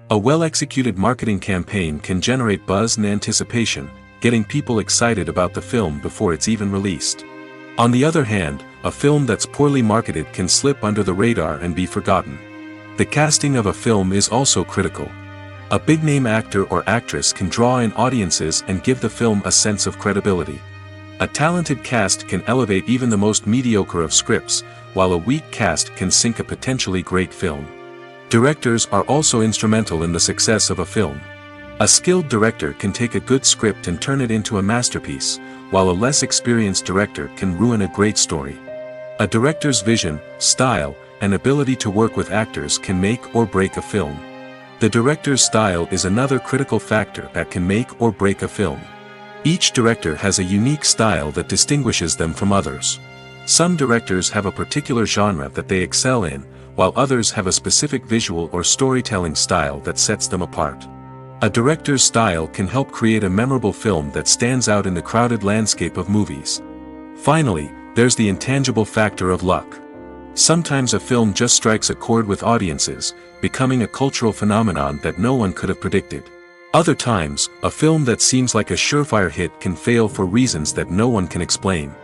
A well-executed marketing campaign can generate buzz and anticipation, getting people excited about the film before it's even released. On the other hand, a film that's poorly marketed can slip under the radar and be forgotten. The casting of a film is also critical. A big-name actor or actress can draw in audiences and give the film a sense of credibility. A talented cast can elevate even the most mediocre of scripts, while a weak cast can sink a potentially great film. Directors are also instrumental in the success of a film. A skilled director can take a good script and turn it into a masterpiece, while a less experienced director can ruin a great story. A director's vision, style, and ability to work with actors can make or break a film. The director's style is another critical factor that can make or break a film. Each director has a unique style that distinguishes them from others. Some directors have a particular genre that they excel in, while others have a specific visual or storytelling style that sets them apart. A director's style can help create a memorable film that stands out in the crowded landscape of movies. Finally, there's the intangible factor of luck. Sometimes a film just strikes a chord with audiences, becoming a cultural phenomenon that no one could have predicted. Other times, a film that seems like a surefire hit can fail for reasons that no one can explain.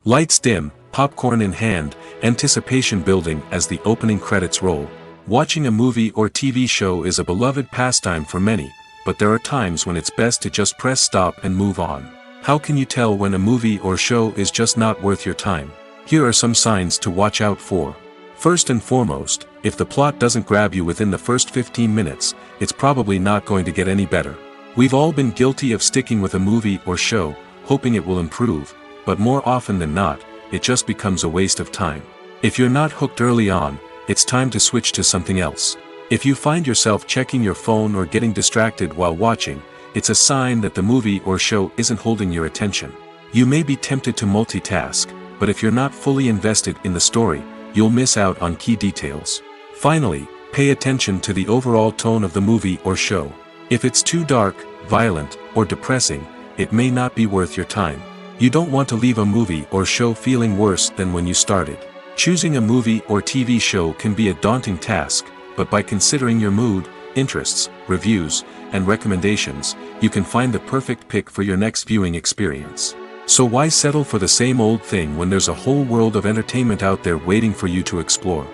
Lights dim, popcorn in hand, anticipation building as the opening credits roll. Watching a movie or TV show is a beloved pastime for many, but there are times when it's best to just press stop and move on. How can you tell when a movie or show is just not worth your time? Here are some signs to watch out for. First and foremost, if the plot doesn't grab you within the first 15 minutes, it's probably not going to get any better. We've all been guilty of sticking with a movie or show, hoping it will improve, but more often than not, it just becomes a waste of time. If you're not hooked early on, it's time to switch to something else. If you find yourself checking your phone or getting distracted while watching, it's a sign that the movie or show isn't holding your attention. You may be tempted to multitask, but if you're not fully invested in the story, you'll miss out on key details. Finally, pay attention to the overall tone of the movie or show. If it's too dark, violent, or depressing, it may not be worth your time. You don't want to leave a movie or show feeling worse than when you started. Choosing a movie or TV show can be a daunting task, but by considering your mood, interests, reviews, and recommendations, you can find the perfect pick for your next viewing experience. So why settle for the same old thing when there's a whole world of entertainment out there waiting for you to explore?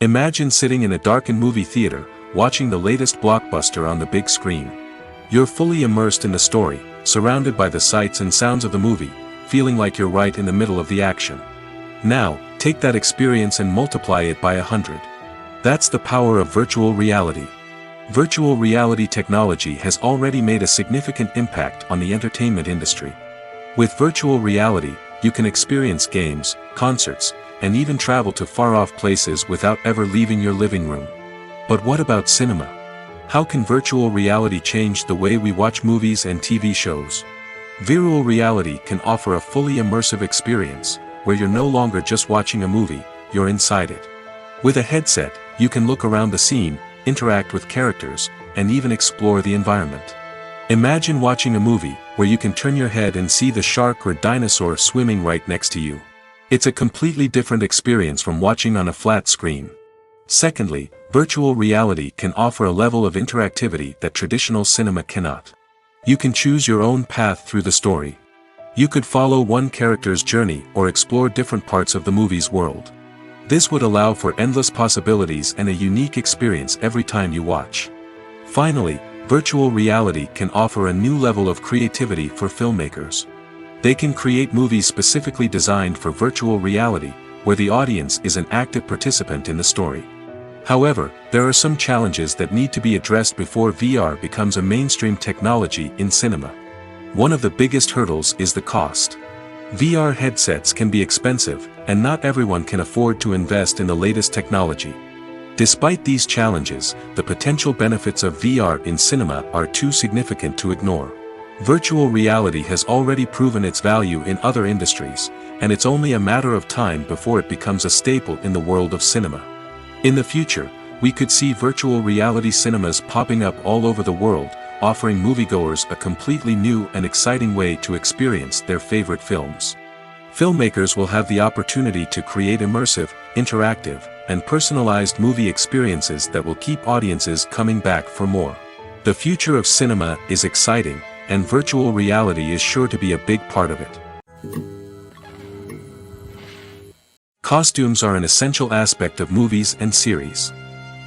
Imagine sitting in a darkened movie theater, watching the latest blockbuster on the big screen. You're fully immersed in the story, surrounded by the sights and sounds of the movie, feeling like you're right in the middle of the action. Now, take that experience and multiply it by 100. That's the power of virtual reality. Virtual reality technology has already made a significant impact on the entertainment industry. With virtual reality, you can experience games, concerts, and even travel to far-off places without ever leaving your living room. But what about cinema? How can virtual reality change the way we watch movies and TV shows? Virtual reality can offer a fully immersive experience, where you're no longer just watching a movie, you're inside it. With a headset, you can look around the scene, interact with characters, and even explore the environment. Imagine watching a movie where you can turn your head and see the shark or dinosaur swimming right next to you. It's a completely different experience from watching on a flat screen. Secondly, virtual reality can offer a level of interactivity that traditional cinema cannot. You can choose your own path through the story. You could follow one character's journey or explore different parts of the movie's world. This would allow for endless possibilities and a unique experience every time you watch. Finally, virtual reality can offer a new level of creativity for filmmakers. They can create movies specifically designed for virtual reality, where the audience is an active participant in the story. However, there are some challenges that need to be addressed before VR becomes a mainstream technology in cinema. One of the biggest hurdles is the cost. VR headsets can be expensive, and not everyone can afford to invest in the latest technology. Despite these challenges, the potential benefits of VR in cinema are too significant to ignore. Virtual reality has already proven its value in other industries, and it's only a matter of time before it becomes a staple in the world of cinema. In the future, we could see virtual reality cinemas popping up all over the world, offering moviegoers a completely new and exciting way to experience their favorite films. Filmmakers will have the opportunity to create immersive, interactive, and personalized movie experiences that will keep audiences coming back for more. The future of cinema is exciting, and virtual reality is sure to be a big part of it. Costumes are an essential aspect of movies and series.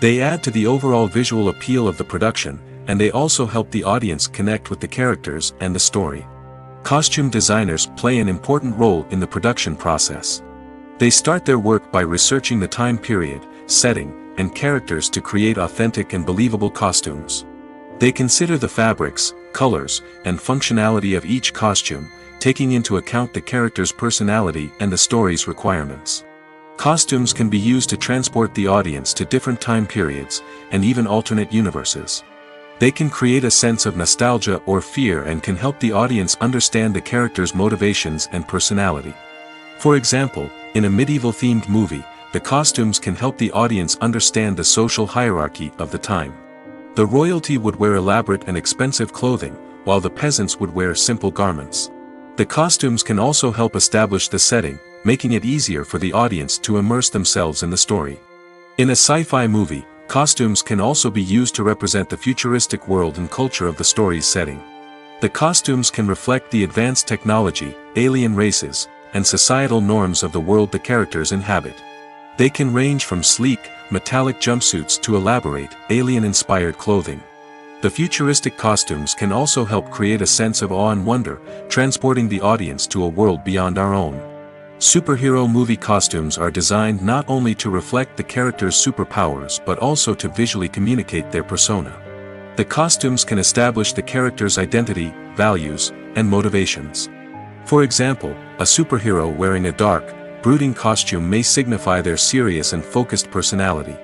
They add to the overall visual appeal of the production, and they also help the audience connect with the characters and the story. Costume designers play an important role in the production process. They start their work by researching the time period, setting, and characters to create authentic and believable costumes. They consider the fabrics, colors, and functionality of each costume, taking into account the character's personality and the story's requirements. Costumes can be used to transport the audience to different time periods, and even alternate universes. They can create a sense of nostalgia or fear and can help the audience understand the character's motivations and personality. For example, in a medieval-themed movie, the costumes can help the audience understand the social hierarchy of the time. The royalty would wear elaborate and expensive clothing, while the peasants would wear simple garments. The costumes can also help establish the setting, making it easier for the audience to immerse themselves in the story. In a sci-fi movie, costumes can also be used to represent the futuristic world and culture of the story's setting. The costumes can reflect the advanced technology, alien races, and societal norms of the world the characters inhabit. They can range from sleek, metallic jumpsuits to elaborate, alien-inspired clothing. The futuristic costumes can also help create a sense of awe and wonder, transporting the audience to a world beyond our own. Superhero movie costumes are designed not only to reflect the character's superpowers but also to visually communicate their persona. The costumes can establish the character's identity, values, and motivations. For example, a superhero wearing a dark, brooding costume may signify their serious and focused personality.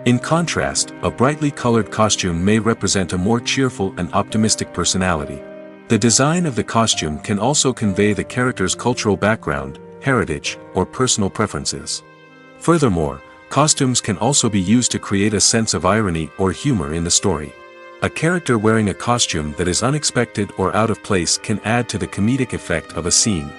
In contrast, a brightly colored costume may represent a more cheerful and optimistic personality. The design of the costume can also convey the character's cultural background, heritage, or personal preferences. Furthermore, costumes can also be used to create a sense of irony or humor in the story. A character wearing a costume that is unexpected or out of place can add to the comedic effect of a scene.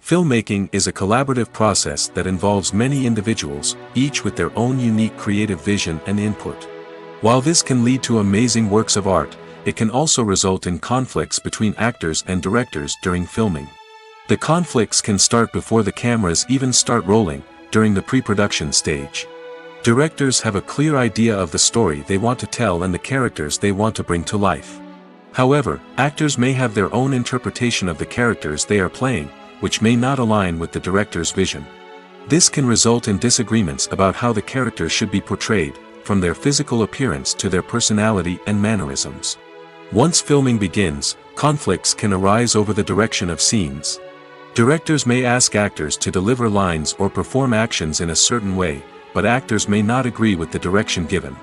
Filmmaking is a collaborative process that involves many individuals, each with their own unique creative vision and input. While this can lead to amazing works of art, it can also result in conflicts between actors and directors during filming. The conflicts can start before the cameras even start rolling, during the pre-production stage. Directors have a clear idea of the story they want to tell and the characters they want to bring to life. However, actors may have their own interpretation of the characters they are playing, which may not align with the director's vision. This can result in disagreements about how the characters should be portrayed, from their physical appearance to their personality and mannerisms. Once filming begins, conflicts can arise over the direction of scenes. Directors may ask actors to deliver lines or perform actions in a certain way, but actors may not agree with the direction given.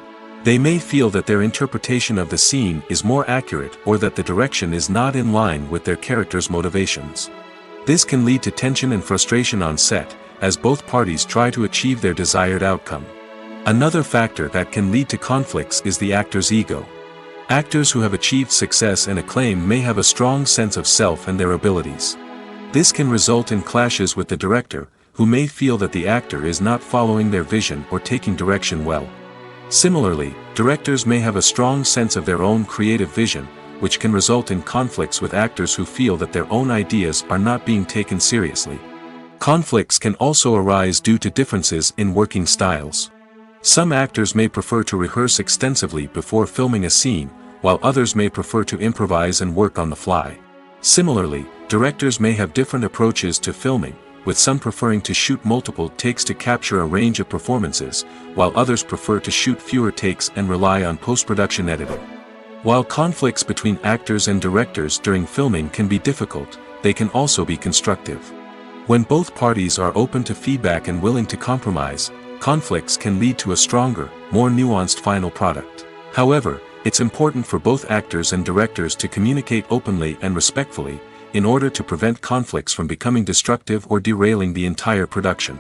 They may feel that their interpretation of the scene is more accurate or that the direction is not in line with their character's motivations. This can lead to tension and frustration on set, as both parties try to achieve their desired outcome. Another factor that can lead to conflicts is the actor's ego. Actors who have achieved success and acclaim may have a strong sense of self and their abilities. This can result in clashes with the director, who may feel that the actor is not following their vision or taking direction well. Similarly, directors may have a strong sense of their own creative vision, which can result in conflicts with actors who feel that their own ideas are not being taken seriously. Conflicts can also arise due to differences in working styles. Some actors may prefer to rehearse extensively before filming a scene, while others may prefer to improvise and work on the fly. Similarly, directors may have different approaches to filming, with some preferring to shoot multiple takes to capture a range of performances, while others prefer to shoot fewer takes and rely on post-production editing. While conflicts between actors and directors during filming can be difficult, they can also be constructive. When both parties are open to feedback and willing to compromise, conflicts can lead to a stronger, more nuanced final product. However, it's important for both actors and directors to communicate openly and respectfully, in order to prevent conflicts from becoming destructive or derailing the entire production.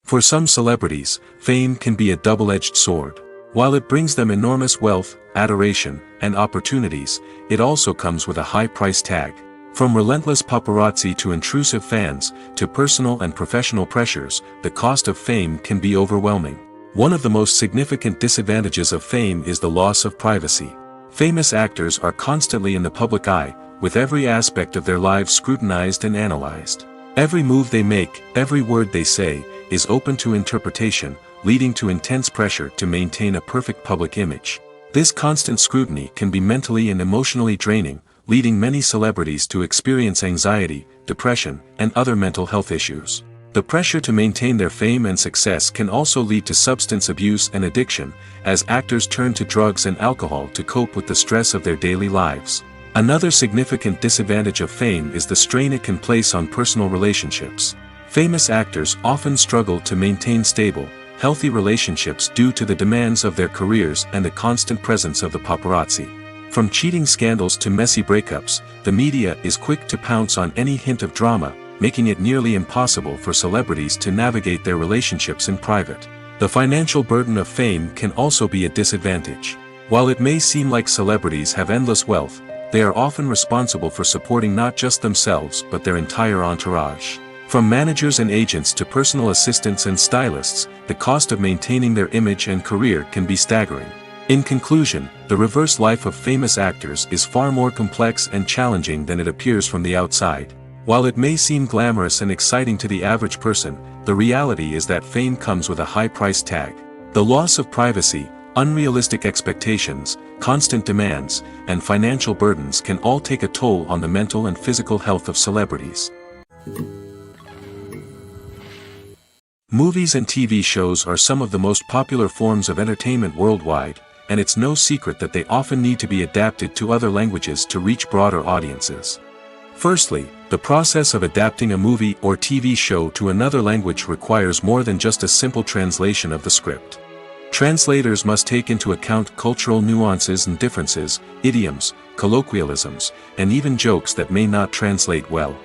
For some celebrities, fame can be a double-edged sword. While it brings them enormous wealth, adoration, and opportunities, it also comes with a high price tag. From relentless paparazzi to intrusive fans, to personal and professional pressures, the cost of fame can be overwhelming. One of the most significant disadvantages of fame is the loss of privacy. Famous actors are constantly in the public eye, with every aspect of their lives scrutinized and analyzed. Every move they make, every word they say, is open to interpretation, leading to intense pressure to maintain a perfect public image. This constant scrutiny can be mentally and emotionally draining, leading many celebrities to experience anxiety, depression, and other mental health issues. The pressure to maintain their fame and success can also lead to substance abuse and addiction, as actors turn to drugs and alcohol to cope with the stress of their daily lives. Another significant disadvantage of fame is the strain it can place on personal relationships. Famous actors often struggle to maintain stable, healthy relationships due to the demands of their careers and the constant presence of the paparazzi. From cheating scandals to messy breakups, the media is quick to pounce on any hint of drama, making it nearly impossible for celebrities to navigate their relationships in private. The financial burden of fame can also be a disadvantage. While it may seem like celebrities have endless wealth, they are often responsible for supporting not just themselves but their entire entourage. From managers and agents to personal assistants and stylists, the cost of maintaining their image and career can be staggering. In conclusion, the reverse life of famous actors is far more complex and challenging than it appears from the outside. While it may seem glamorous and exciting to the average person, the reality is that fame comes with a high price tag. The loss of privacy, unrealistic expectations, constant demands, and financial burdens can all take a toll on the mental and physical health of celebrities. Movies and TV shows are some of the most popular forms of entertainment worldwide, and it's no secret that they often need to be adapted to other languages to reach broader audiences. Firstly, the process of adapting a movie or TV show to another language requires more than just a simple translation of the script. Translators must take into account cultural nuances and differences, idioms, colloquialisms, and even jokes that may not translate well.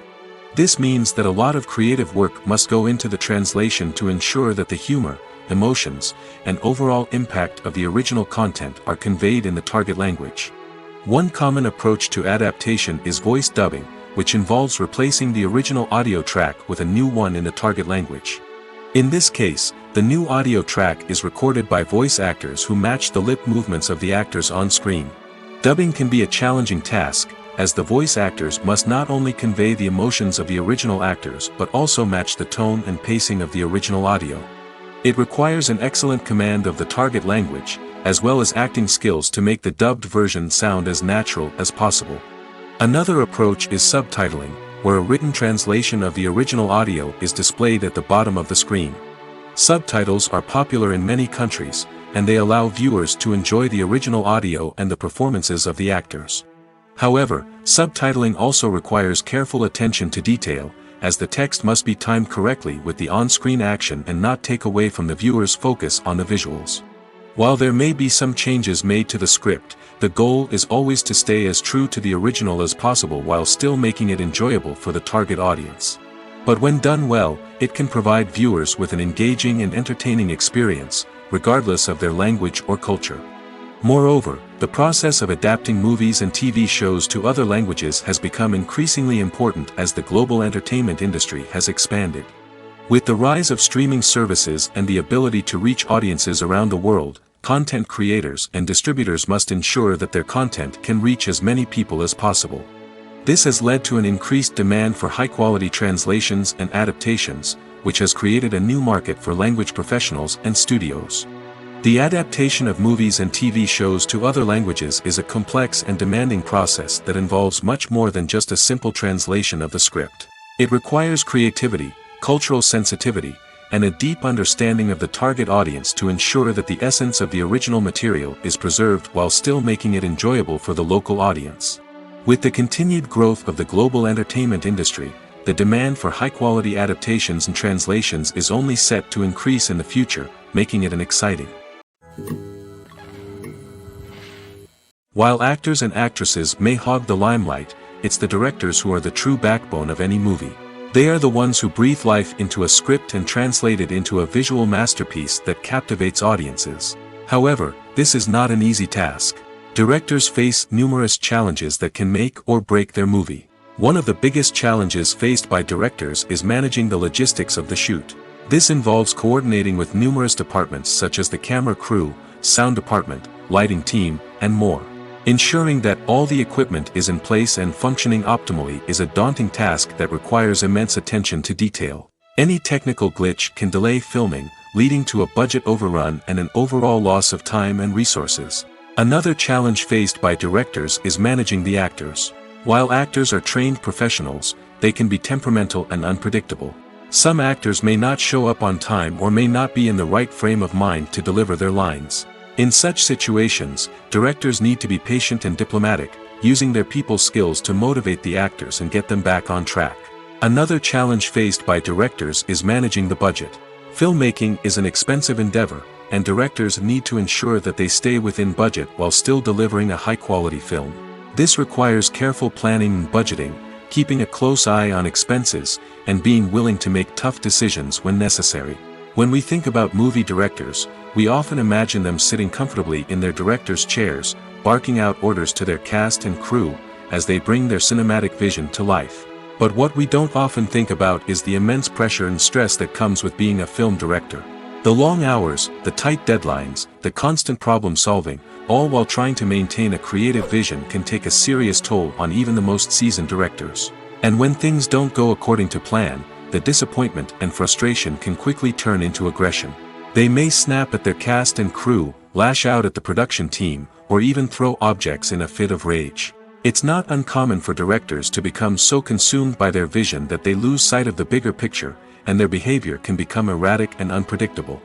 This means that a lot of creative work must go into the translation to ensure that the humor, emotions, and overall impact of the original content are conveyed in the target language. One common approach to adaptation is voice dubbing, which involves replacing the original audio track with a new one in the target language. In this case, the new audio track is recorded by voice actors who match the lip movements of the actors on screen. Dubbing can be a challenging task, as the voice actors must not only convey the emotions of the original actors but also match the tone and pacing of the original audio. It requires an excellent command of the target language, as well as acting skills to make the dubbed version sound as natural as possible. Another approach is subtitling, where a written translation of the original audio is displayed at the bottom of the screen. Subtitles are popular in many countries, and they allow viewers to enjoy the original audio and the performances of the actors. However, subtitling also requires careful attention to detail, as the text must be timed correctly with the on-screen action and not take away from the viewer's focus on the visuals. While there may be some changes made to the script, the goal is always to stay as true to the original as possible while still making it enjoyable for the target audience. But when done well, it can provide viewers with an engaging and entertaining experience, regardless of their language or culture. Moreover, the process of adapting movies and TV shows to other languages has become increasingly important as the global entertainment industry has expanded. With the rise of streaming services and the ability to reach audiences around the world, content creators and distributors must ensure that their content can reach as many people as possible. This has led to an increased demand for high-quality translations and adaptations, which has created a new market for language professionals and studios. The adaptation of movies and TV shows to other languages is a complex and demanding process that involves much more than just a simple translation of the script. It requires creativity, cultural sensitivity, and a deep understanding of the target audience to ensure that the essence of the original material is preserved while still making it enjoyable for the local audience. With the continued growth of the global entertainment industry, the demand for high-quality adaptations and translations is only set to increase in the future, making it an exciting. While actors and actresses may hog the limelight, it's the directors who are the true backbone of any movie. They are the ones who breathe life into a script and translate it into a visual masterpiece that captivates audiences. However, this is not an easy task. Directors face numerous challenges that can make or break their movie. One of the biggest challenges faced by directors is managing the logistics of the shoot. This involves coordinating with numerous departments such as the camera crew, sound department, lighting team, and more. Ensuring that all the equipment is in place and functioning optimally is a daunting task that requires immense attention to detail. Any technical glitch can delay filming, leading to a budget overrun and an overall loss of time and resources. Another challenge faced by directors is managing the actors. While actors are trained professionals, they can be temperamental and unpredictable. Some actors may not show up on time or may not be in the right frame of mind to deliver their lines. In such situations, directors need to be patient and diplomatic, using their people skills to motivate the actors and get them back on track. Another challenge faced by directors is managing the budget. Filmmaking is an expensive endeavor, and directors need to ensure that they stay within budget while still delivering a high-quality film. This requires careful planning and budgeting, keeping a close eye on expenses, and being willing to make tough decisions when necessary. When we think about movie directors, we often imagine them sitting comfortably in their director's chairs, barking out orders to their cast and crew, as they bring their cinematic vision to life. But what we don't often think about is the immense pressure and stress that comes with being a film director. The long hours, the tight deadlines, the constant problem solving, all while trying to maintain a creative vision can take a serious toll on even the most seasoned directors. And when things don't go according to plan, the disappointment and frustration can quickly turn into aggression. They may snap at their cast and crew, lash out at the production team, or even throw objects in a fit of rage. It's not uncommon for directors to become so consumed by their vision that they lose sight of the bigger picture, and their behavior can become erratic and unpredictable.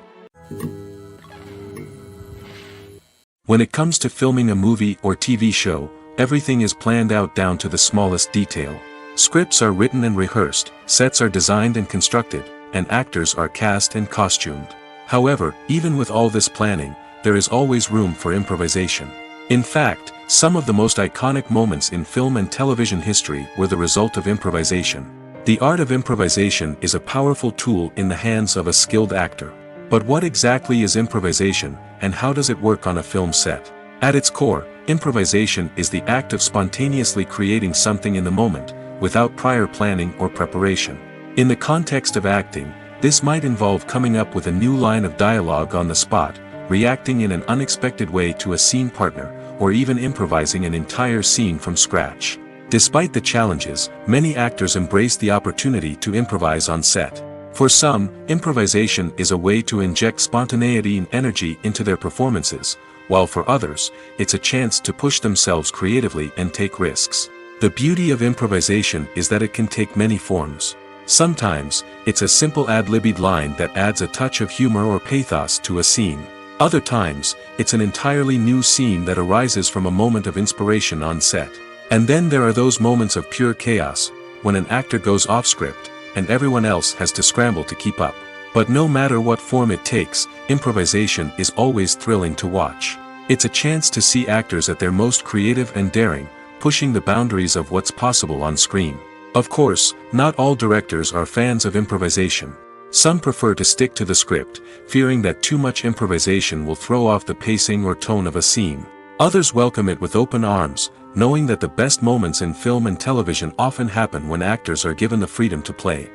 When it comes to filming a movie or TV show, everything is planned out down to the smallest detail. Scripts are written and rehearsed, sets are designed and constructed, and actors are cast and costumed. However, even with all this planning, there is always room for improvisation. In fact, some of the most iconic moments in film and television history were the result of improvisation. The art of improvisation is a powerful tool in the hands of a skilled actor. But what exactly is improvisation, and how does it work on a film set? At its core, improvisation is the act of spontaneously creating something in the moment, without prior planning or preparation. In the context of acting, this might involve coming up with a new line of dialogue on the spot, reacting in an unexpected way to a scene partner, or even improvising an entire scene from scratch. Despite the challenges, many actors embrace the opportunity to improvise on set. For some, improvisation is a way to inject spontaneity and energy into their performances, while for others, it's a chance to push themselves creatively and take risks. The beauty of improvisation is that it can take many forms. Sometimes, it's a simple ad-libbed line that adds a touch of humor or pathos to a scene. Other times, it's an entirely new scene that arises from a moment of inspiration on set. And then there are those moments of pure chaos, when an actor goes off script, and everyone else has to scramble to keep up. But no matter what form it takes, improvisation is always thrilling to watch. It's a chance to see actors at their most creative and daring, pushing the boundaries of what's possible on screen. Of course, not all directors are fans of improvisation. Some prefer to stick to the script, fearing that too much improvisation will throw off the pacing or tone of a scene. Others welcome it with open arms, knowing that the best moments in film and television often happen when actors are given the freedom to play.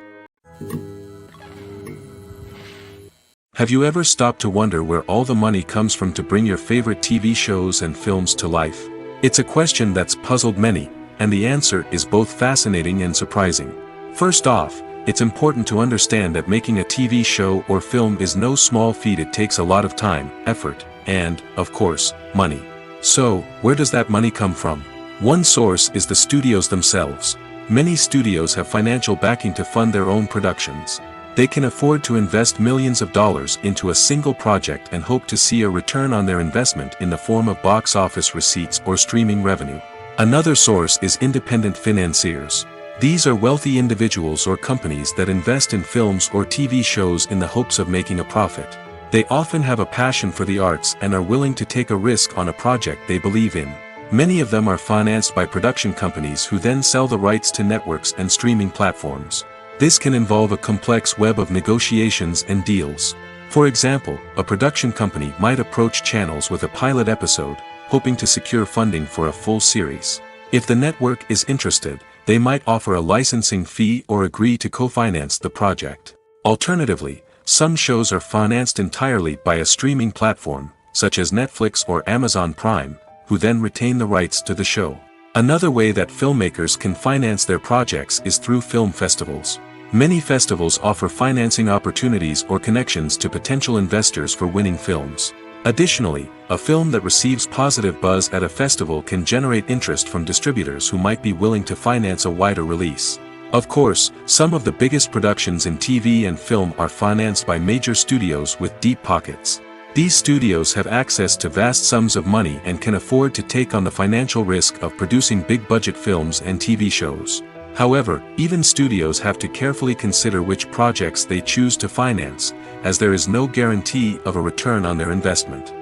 Have you ever stopped to wonder where all the money comes from to bring your favorite TV shows and films to life? It's a question that's puzzled many, and the answer is both fascinating and surprising. First off, it's important to understand that making a TV show or film is no small feat. It takes a lot of time, effort, and, of course, money. So, where does that money come from? One source is the studios themselves. Many studios have financial backing to fund their own productions. They can afford to invest millions of dollars into a single project and hope to see a return on their investment in the form of box office receipts or streaming revenue. Another source is independent financiers. These are wealthy individuals or companies that invest in films or TV shows in the hopes of making a profit. They often have a passion for the arts and are willing to take a risk on a project they believe in. Many of them are financed by production companies who then sell the rights to networks and streaming platforms. This can involve a complex web of negotiations and deals. For example, a production company might approach channels with a pilot episode, hoping to secure funding for a full series. If the network is interested, they might offer a licensing fee or agree to co-finance the project. Alternatively, some shows are financed entirely by a streaming platform, such as Netflix or Amazon Prime, who then retain the rights to the show. Another way that filmmakers can finance their projects is through film festivals. Many festivals offer financing opportunities or connections to potential investors for winning films. Additionally, a film that receives positive buzz at a festival can generate interest from distributors who might be willing to finance a wider release. Of course, some of the biggest productions in TV and film are financed by major studios with deep pockets. These studios have access to vast sums of money and can afford to take on the financial risk of producing big-budget films and TV shows. However, even studios have to carefully consider which projects they choose to finance, as there is no guarantee of a return on their investment.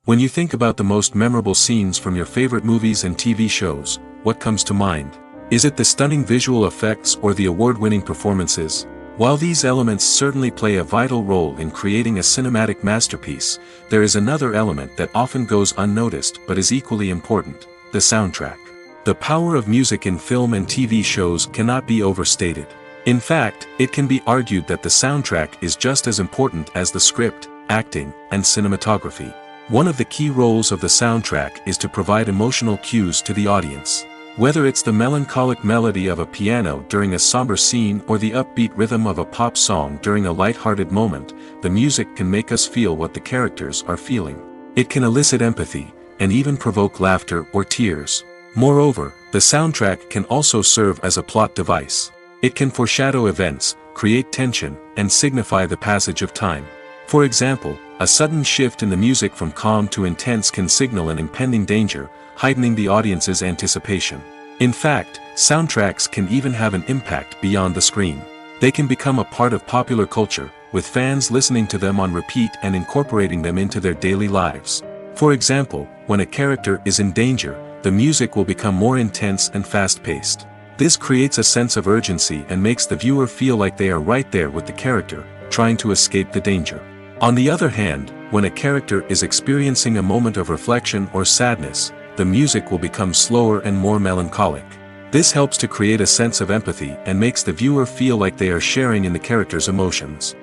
When you think about the most memorable scenes from your favorite movies and TV shows, what comes to mind? Is it the stunning visual effects or the award-winning performances? While these elements certainly play a vital role in creating a cinematic masterpiece, there is another element that often goes unnoticed but is equally important: the soundtrack. The power of music in film and TV shows cannot be overstated. In fact, it can be argued that the soundtrack is just as important as the script, acting, and cinematography. One of the key roles of the soundtrack is to provide emotional cues to the audience. Whether it's the melancholic melody of a piano during a somber scene or the upbeat rhythm of a pop song during a light-hearted moment, the music can make us feel what the characters are feeling. It can elicit empathy, and even provoke laughter or tears. Moreover, the soundtrack can also serve as a plot device. It can foreshadow events, create tension, and signify the passage of time. For example, a sudden shift in the music from calm to intense can signal an impending danger, heightening the audience's anticipation. In fact, soundtracks can even have an impact beyond the screen. They can become a part of popular culture, with fans listening to them on repeat and incorporating them into their daily lives. For example, when a character is in danger, the music will become more intense and fast-paced. This creates a sense of urgency and makes the viewer feel like they are right there with the character, trying to escape the danger. On the other hand, when a character is experiencing a moment of reflection or sadness, the music will become slower and more melancholic. This helps to create a sense of empathy and makes the viewer feel like they are sharing in the character's emotions.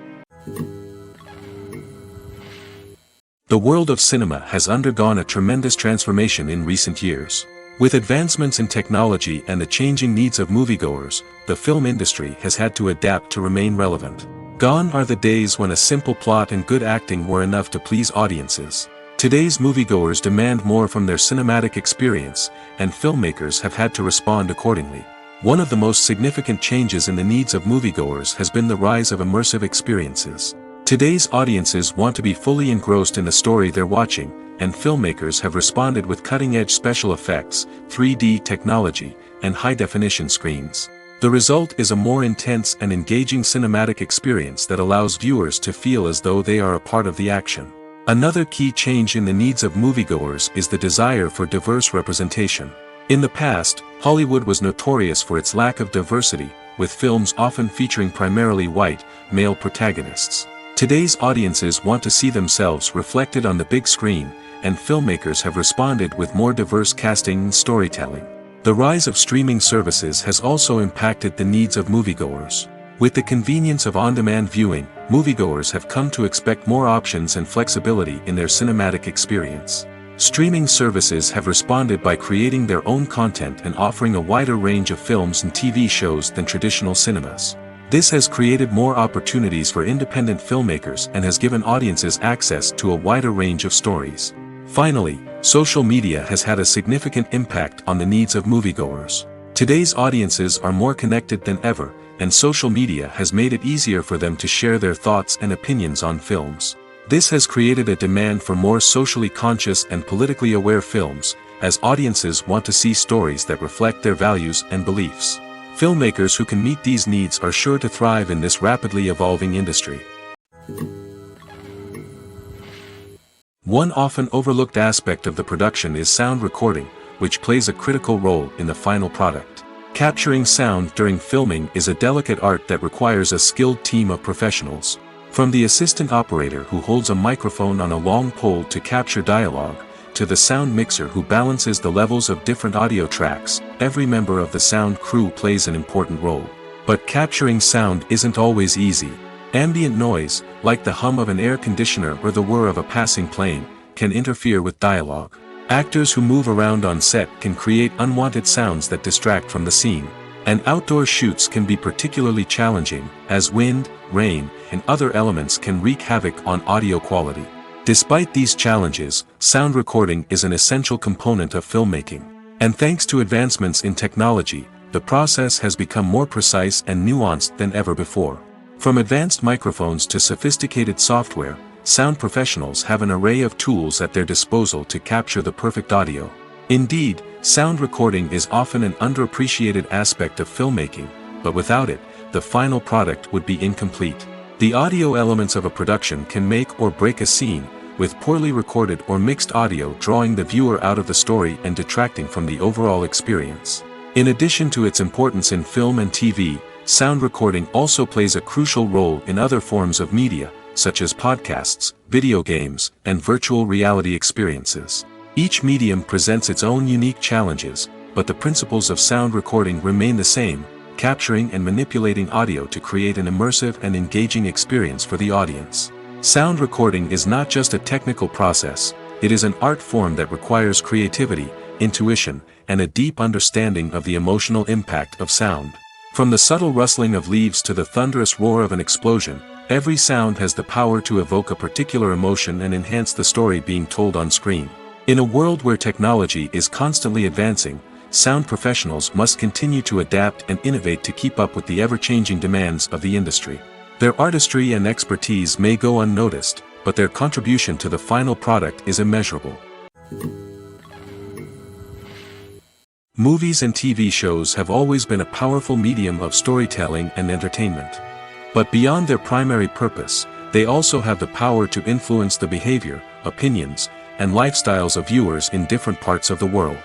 The world of cinema has undergone a tremendous transformation in recent years. With advancements in technology and the changing needs of moviegoers, the film industry has had to adapt to remain relevant. Gone are the days when a simple plot and good acting were enough to please audiences. Today's moviegoers demand more from their cinematic experience, and filmmakers have had to respond accordingly. One of the most significant changes in the needs of moviegoers has been the rise of immersive experiences. Today's audiences want to be fully engrossed in the story they're watching, and filmmakers have responded with cutting-edge special effects, 3D technology, and high-definition screens. The result is a more intense and engaging cinematic experience that allows viewers to feel as though they are a part of the action. Another key change in the needs of moviegoers is the desire for diverse representation. In the past, Hollywood was notorious for its lack of diversity, with films often featuring primarily white, male protagonists. Today's audiences want to see themselves reflected on the big screen, and filmmakers have responded with more diverse casting and storytelling. The rise of streaming services has also impacted the needs of moviegoers. With the convenience of on-demand viewing, moviegoers have come to expect more options and flexibility in their cinematic experience. Streaming services have responded by creating their own content and offering a wider range of films and TV shows than traditional cinemas. This has created more opportunities for independent filmmakers and has given audiences access to a wider range of stories. Finally, social media has had a significant impact on the needs of moviegoers. Today's audiences are more connected than ever, and social media has made it easier for them to share their thoughts and opinions on films. This has created a demand for more socially conscious and politically aware films, as audiences want to see stories that reflect their values and beliefs. Filmmakers who can meet these needs are sure to thrive in this rapidly evolving industry. One often overlooked aspect of the production is sound recording, which plays a critical role in the final product. Capturing sound during filming is a delicate art that requires a skilled team of professionals. From the assistant operator who holds a microphone on a long pole to capture dialogue, to the sound mixer who balances the levels of different audio tracks, every member of the sound crew plays an important role. But capturing sound isn't always easy. Ambient noise, like the hum of an air conditioner or the whir of a passing plane, can interfere with dialogue. Actors who move around on set can create unwanted sounds that distract from the scene. And outdoor shoots can be particularly challenging, as wind, rain, and other elements can wreak havoc on audio quality. Despite these challenges, sound recording is an essential component of filmmaking. And thanks to advancements in technology, the process has become more precise and nuanced than ever before. From advanced microphones to sophisticated software, sound professionals have an array of tools at their disposal to capture the perfect audio. Indeed, sound recording is often an underappreciated aspect of filmmaking, but without it, the final product would be incomplete. The audio elements of a production can make or break a scene, with poorly recorded or mixed audio drawing the viewer out of the story and detracting from the overall experience. In addition to its importance in film and TV, sound recording also plays a crucial role in other forms of media, such as podcasts, video games, and virtual reality experiences. Each medium presents its own unique challenges, but the principles of sound recording remain the same, capturing and manipulating audio to create an immersive and engaging experience for the audience. Sound recording is not just a technical process, it is an art form that requires creativity, intuition, and a deep understanding of the emotional impact of sound. From the subtle rustling of leaves to the thunderous roar of an explosion, every sound has the power to evoke a particular emotion and enhance the story being told on screen. In a world where technology is constantly advancing, sound professionals must continue to adapt and innovate to keep up with the ever-changing demands of the industry. Their artistry and expertise may go unnoticed, but their contribution to the final product is immeasurable. Movies and TV shows have always been a powerful medium of storytelling and entertainment. But beyond their primary purpose, they also have the power to influence the behavior, opinions, and lifestyles of viewers in different parts of the world.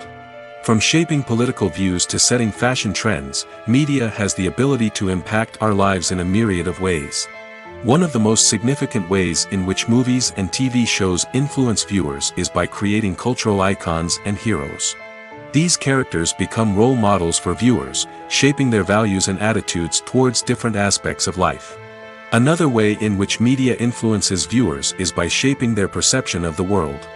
From shaping political views to setting fashion trends, media has the ability to impact our lives in a myriad of ways. One of the most significant ways in which movies and TV shows influence viewers is by creating cultural icons and heroes. These characters become role models for viewers, shaping their values and attitudes towards different aspects of life. Another way in which media influences viewers is by shaping their perception of the world.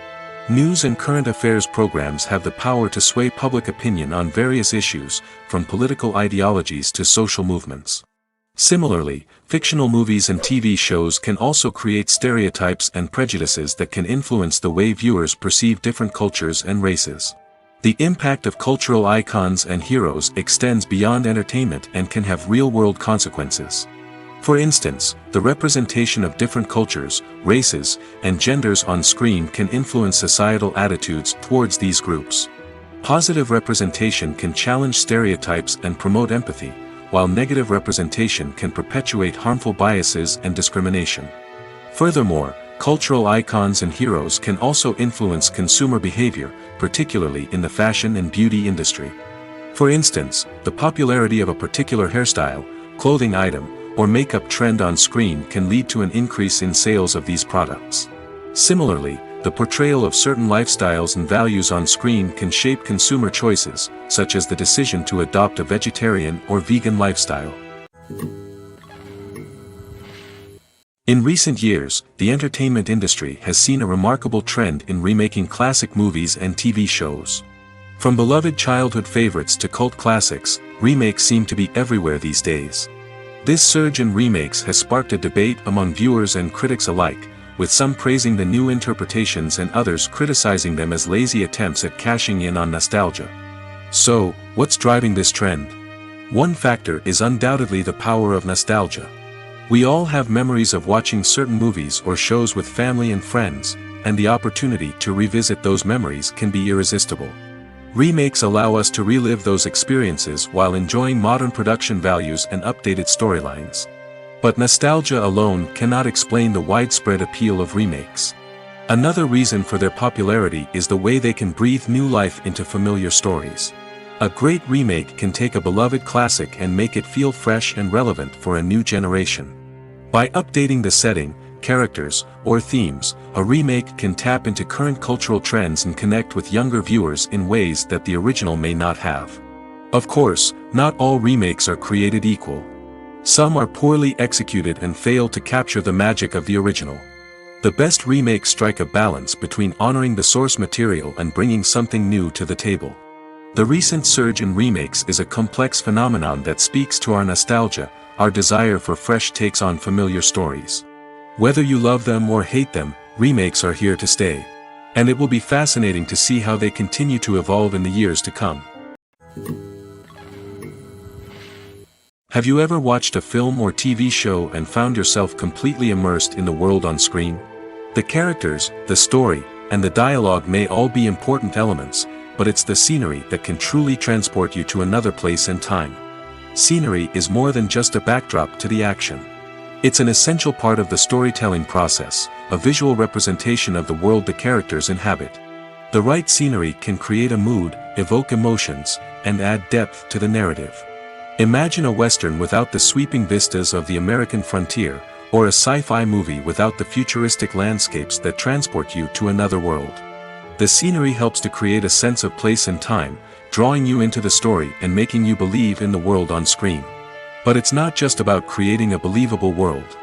News and current affairs programs have the power to sway public opinion on various issues, from political ideologies to social movements. Similarly, fictional movies and TV shows can also create stereotypes and prejudices that can influence the way viewers perceive different cultures and races. The impact of cultural icons and heroes extends beyond entertainment and can have real-world consequences. For instance, the representation of different cultures, races, and genders on screen can influence societal attitudes towards these groups. Positive representation can challenge stereotypes and promote empathy, while negative representation can perpetuate harmful biases and discrimination. Furthermore, Cultural icons and heroes can also influence consumer behavior, particularly in the fashion and beauty industry. For instance, the popularity of a particular hairstyle, clothing item, or makeup trend on screen can lead to an increase in sales of these products. Similarly, the portrayal of certain lifestyles and values on screen can shape consumer choices, such as the decision to adopt a vegetarian or vegan lifestyle. In recent years, the entertainment industry has seen a remarkable trend in remaking classic movies and TV shows. From beloved childhood favorites to cult classics, remakes seem to be everywhere these days. This surge in remakes has sparked a debate among viewers and critics alike, with some praising the new interpretations and others criticizing them as lazy attempts at cashing in on nostalgia. So, what's driving this trend? One factor is undoubtedly the power of nostalgia. We all have memories of watching certain movies or shows with family and friends, and the opportunity to revisit those memories can be irresistible. Remakes allow us to relive those experiences while enjoying modern production values and updated storylines. But nostalgia alone cannot explain the widespread appeal of remakes. Another reason for their popularity is the way they can breathe new life into familiar stories. A great remake can take a beloved classic and make it feel fresh and relevant for a new generation. By updating the setting, characters, or themes, a remake can tap into current cultural trends and connect with younger viewers in ways that the original may not have. Of course, not all remakes are created equal. Some are poorly executed and fail to capture the magic of the original. The best remakes strike a balance between honoring the source material and bringing something new to the table. The recent surge in remakes is a complex phenomenon that speaks to our nostalgia, our desire for fresh takes on familiar stories. Whether you love them or hate them, remakes are here to stay. And it will be fascinating to see how they continue to evolve in the years to come. Have you ever watched a film or TV show and found yourself completely immersed in the world on screen? The characters, the story, and the dialogue may all be important elements, but it's the scenery that can truly transport you to another place and time. Scenery is more than just a backdrop to the action. It's an essential part of the storytelling process, a visual representation of the world the characters inhabit. The right scenery can create a mood, evoke emotions, and add depth to the narrative. Imagine a Western without the sweeping vistas of the American frontier, or a sci-fi movie without the futuristic landscapes that transport you to another world. The scenery helps to create a sense of place and time, drawing you into the story and making you believe in the world on screen. But it's not just about creating a believable world.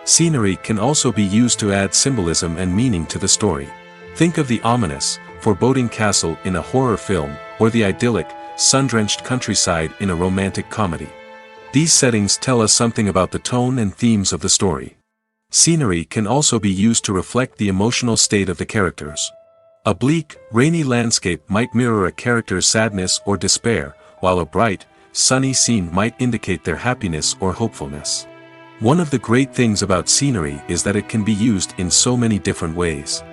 Scenery can also be used to add symbolism and meaning to the story. Think of the ominous, foreboding castle in a horror film, or the idyllic, sun-drenched countryside in a romantic comedy. These settings tell us something about the tone and themes of the story. Scenery can also be used to reflect the emotional state of the characters. A bleak, rainy landscape might mirror a character's sadness or despair, while a bright, sunny scene might indicate their happiness or hopefulness. One of the great things about scenery is that it can be used in so many different ways.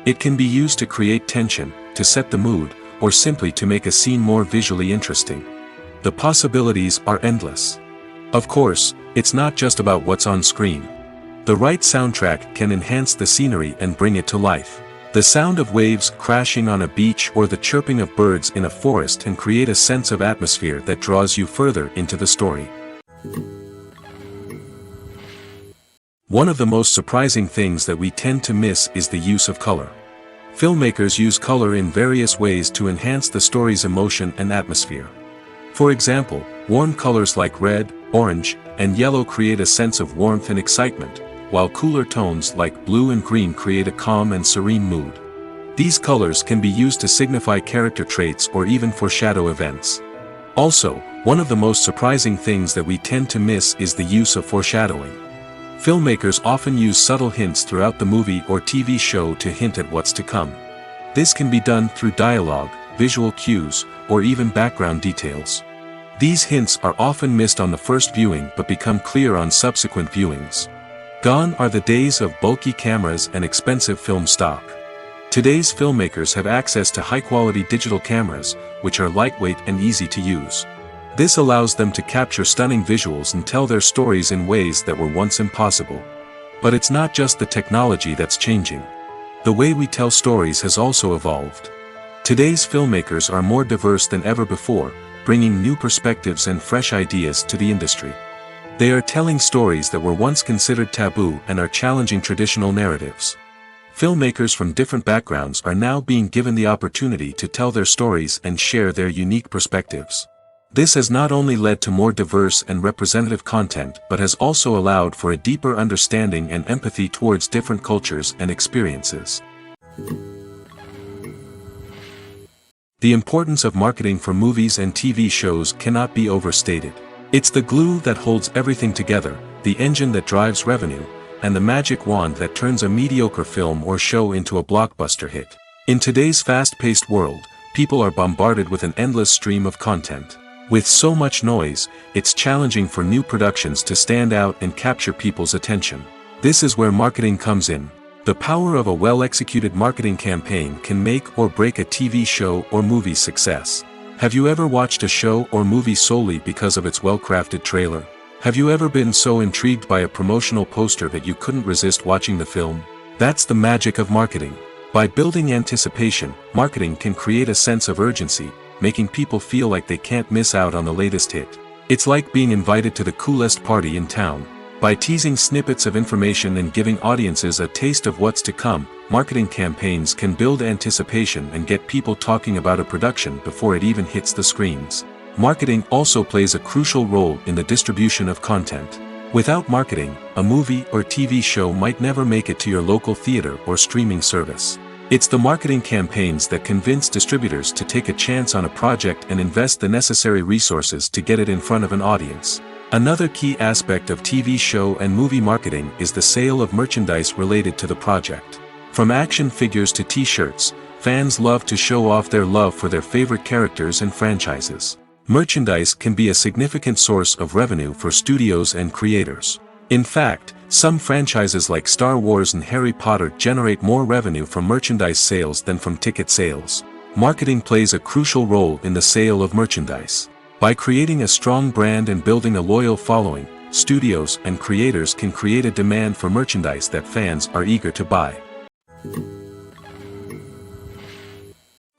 It can be used to create tension, to set the mood, or simply to make a scene more visually interesting. The possibilities are endless. Of course, it's not just about what's on screen. The right soundtrack can enhance the scenery and bring it to life. The sound of waves crashing on a beach or the chirping of birds in a forest can create a sense of atmosphere that draws you further into the story. One of the most surprising things that we tend to miss is the use of color. Filmmakers use color in various ways to enhance the story's emotion and atmosphere. For example, warm colors like red, orange, and yellow create a sense of warmth and excitement, while cooler tones like blue and green create a calm and serene mood. These colors can be used to signify character traits or even foreshadow events. Also, one of the most surprising things that we tend to miss is the use of foreshadowing. Filmmakers often use subtle hints throughout the movie or TV show to hint at what's to come. This can be done through dialogue, visual cues, or even background details. These hints are often missed on the first viewing but become clear on subsequent viewings. Gone are the days of bulky cameras and expensive film stock. Today's filmmakers have access to high-quality digital cameras, which are lightweight and easy to use. This allows them to capture stunning visuals and tell their stories in ways that were once impossible. But it's not just the technology that's changing. The way we tell stories has also evolved. Today's filmmakers are more diverse than ever before, bringing new perspectives and fresh ideas to the industry. They are telling stories that were once considered taboo and are challenging traditional narratives. Filmmakers from different backgrounds are now being given the opportunity to tell their stories and share their unique perspectives. This has not only led to more diverse and representative content but has also allowed for a deeper understanding and empathy towards different cultures and experiences. The importance of marketing for movies and TV shows cannot be overstated. It's the glue that holds everything together, the engine that drives revenue, and the magic wand that turns a mediocre film or show into a blockbuster hit. In today's fast-paced world, people are bombarded with an endless stream of content. With so much noise, it's challenging for new productions to stand out and capture people's attention. This is where marketing comes in. The power of a well-executed marketing campaign can make or break a TV show or movie's success. Have you ever watched a show or movie solely because of its well-crafted trailer? Have you ever been so intrigued by a promotional poster that you couldn't resist watching the film? That's the magic of marketing. By building anticipation, marketing can create a sense of urgency, making people feel like they can't miss out on the latest hit. It's like being invited to the coolest party in town. By teasing snippets of information and giving audiences a taste of what's to come, marketing campaigns can build anticipation and get people talking about a production before it even hits the screens. Marketing also plays a crucial role in the distribution of content. Without marketing, a movie or TV show might never make it to your local theater or streaming service. It's the marketing campaigns that convince distributors to take a chance on a project and invest the necessary resources to get it in front of an audience. Another key aspect of TV show and movie marketing is the sale of merchandise related to the project. From action figures to t-shirts, fans love to show off their love for their favorite characters and franchises. Merchandise can be a significant source of revenue for studios and creators. In fact, some franchises like Star Wars and Harry Potter generate more revenue from merchandise sales than from ticket sales. Marketing plays a crucial role in the sale of merchandise. By creating a strong brand and building a loyal following, studios and creators can create a demand for merchandise that fans are eager to buy.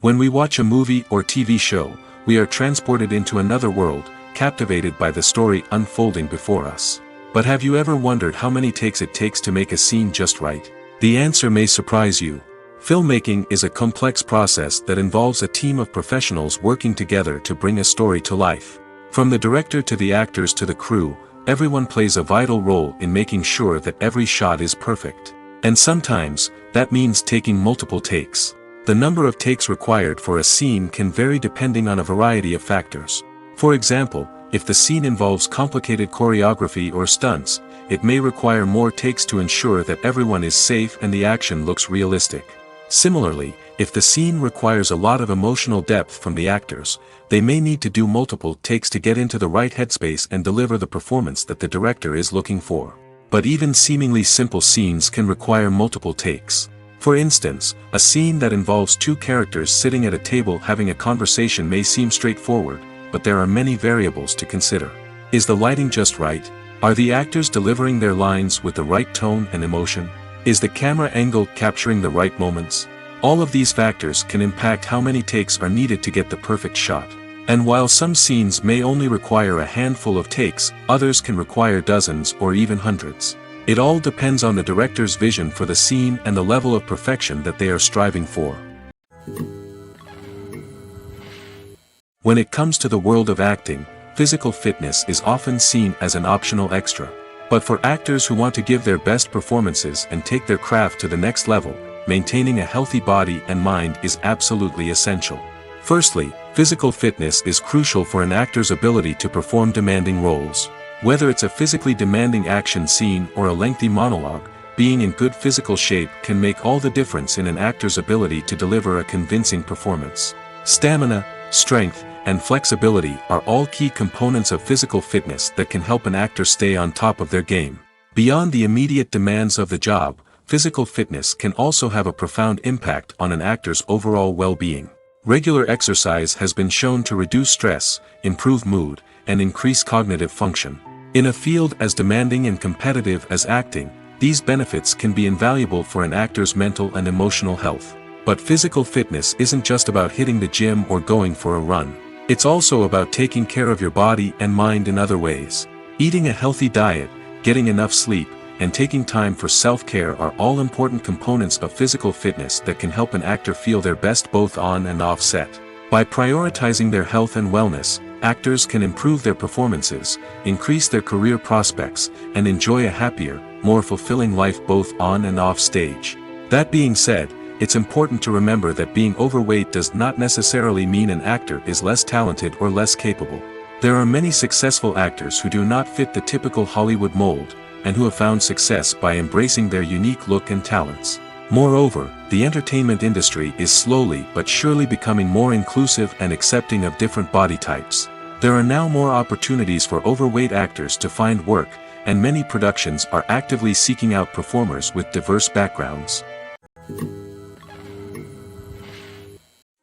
When we watch a movie or TV show, we are transported into another world, captivated by the story unfolding before us. But have you ever wondered how many takes it takes to make a scene just right? The answer may surprise you. Filmmaking is a complex process that involves a team of professionals working together to bring a story to life. From the director to the actors to the crew, everyone plays a vital role in making sure that every shot is perfect. And sometimes, that means taking multiple takes. The number of takes required for a scene can vary depending on a variety of factors. For example, if the scene involves complicated choreography or stunts, it may require more takes to ensure that everyone is safe and the action looks realistic. Similarly, if the scene requires a lot of emotional depth from the actors, they may need to do multiple takes to get into the right headspace and deliver the performance that the director is looking for. But even seemingly simple scenes can require multiple takes. For instance, a scene that involves two characters sitting at a table having a conversation may seem straightforward, but there are many variables to consider. Is the lighting just right? Are the actors delivering their lines with the right tone and emotion? Is the camera angle capturing the right moments? All of these factors can impact how many takes are needed to get the perfect shot. And while some scenes may only require a handful of takes, others can require dozens or even hundreds. It all depends on the director's vision for the scene and the level of perfection that they are striving for. When it comes to the world of acting, physical fitness is often seen as an optional extra. But for actors who want to give their best performances and take their craft to the next level, maintaining a healthy body and mind is absolutely essential. Firstly, physical fitness is crucial for an actor's ability to perform demanding roles. Whether it's a physically demanding action scene or a lengthy monologue, being in good physical shape can make all the difference in an actor's ability to deliver a convincing performance. Stamina, strength, and flexibility are all key components of physical fitness that can help an actor stay on top of their game. Beyond the immediate demands of the job, physical fitness can also have a profound impact on an actor's overall well-being. Regular exercise has been shown to reduce stress, improve mood, and increase cognitive function. In a field as demanding and competitive as acting, These benefits can be invaluable for an actor's mental and emotional health. But physical fitness isn't just about hitting the gym or going for a run. It's also about taking care of your body and mind in other ways. Eating a healthy diet, getting enough sleep, and taking time for self-care are all important components of physical fitness that can help an actor feel their best both on and off set. By prioritizing their health and wellness, actors can improve their performances, increase their career prospects, and enjoy a happier, more fulfilling life both on and off stage. That being said, it's important to remember that being overweight does not necessarily mean an actor is less talented or less capable. There are many successful actors who do not fit the typical Hollywood mold, and who have found success by embracing their unique look and talents. Moreover, the entertainment industry is slowly but surely becoming more inclusive and accepting of different body types. There are now more opportunities for overweight actors to find work, and many productions are actively seeking out performers with diverse backgrounds.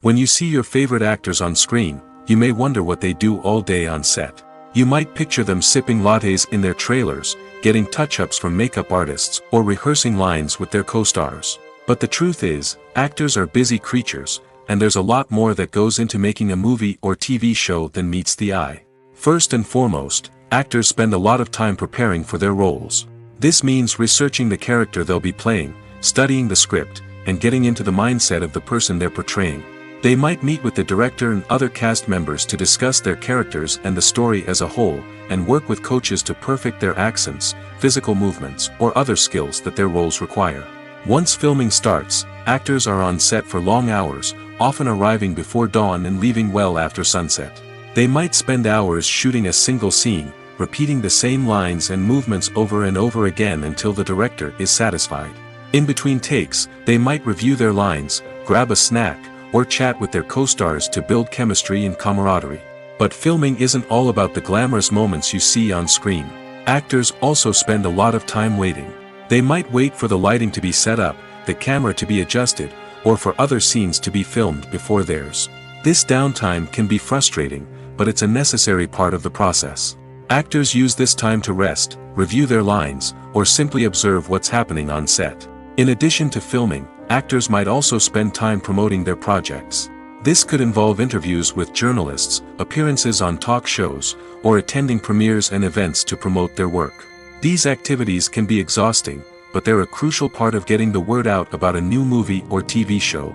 When you see your favorite actors on screen, you may wonder what they do all day on set. You might picture them sipping lattes in their trailers, getting touch-ups from makeup artists, or rehearsing lines with their co-stars. But the truth is, actors are busy creatures, and there's a lot more that goes into making a movie or TV show than meets the eye. First and foremost, actors spend a lot of time preparing for their roles. This means researching the character they'll be playing, studying the script, and getting into the mindset of the person they're portraying. They might meet with the director and other cast members to discuss their characters and the story as a whole, and work with coaches to perfect their accents, physical movements, or other skills that their roles require. Once filming starts, actors are on set for long hours, often arriving before dawn and leaving well after sunset. They might spend hours shooting a single scene, repeating the same lines and movements over and over again until the director is satisfied. In between takes, they might review their lines, grab a snack, or chat with their co-stars to build chemistry and camaraderie. But filming isn't all about the glamorous moments you see on screen. Actors also spend a lot of time waiting. They might wait for the lighting to be set up, the camera to be adjusted, or for other scenes to be filmed before theirs. This downtime can be frustrating, but it's a necessary part of the process. Actors use this time to rest, review their lines, or simply observe what's happening on set. In addition to filming, actors might also spend time promoting their projects. This could involve interviews with journalists, appearances on talk shows, or attending premieres and events to promote their work. These activities can be exhausting, but they're a crucial part of getting the word out about a new movie or TV show.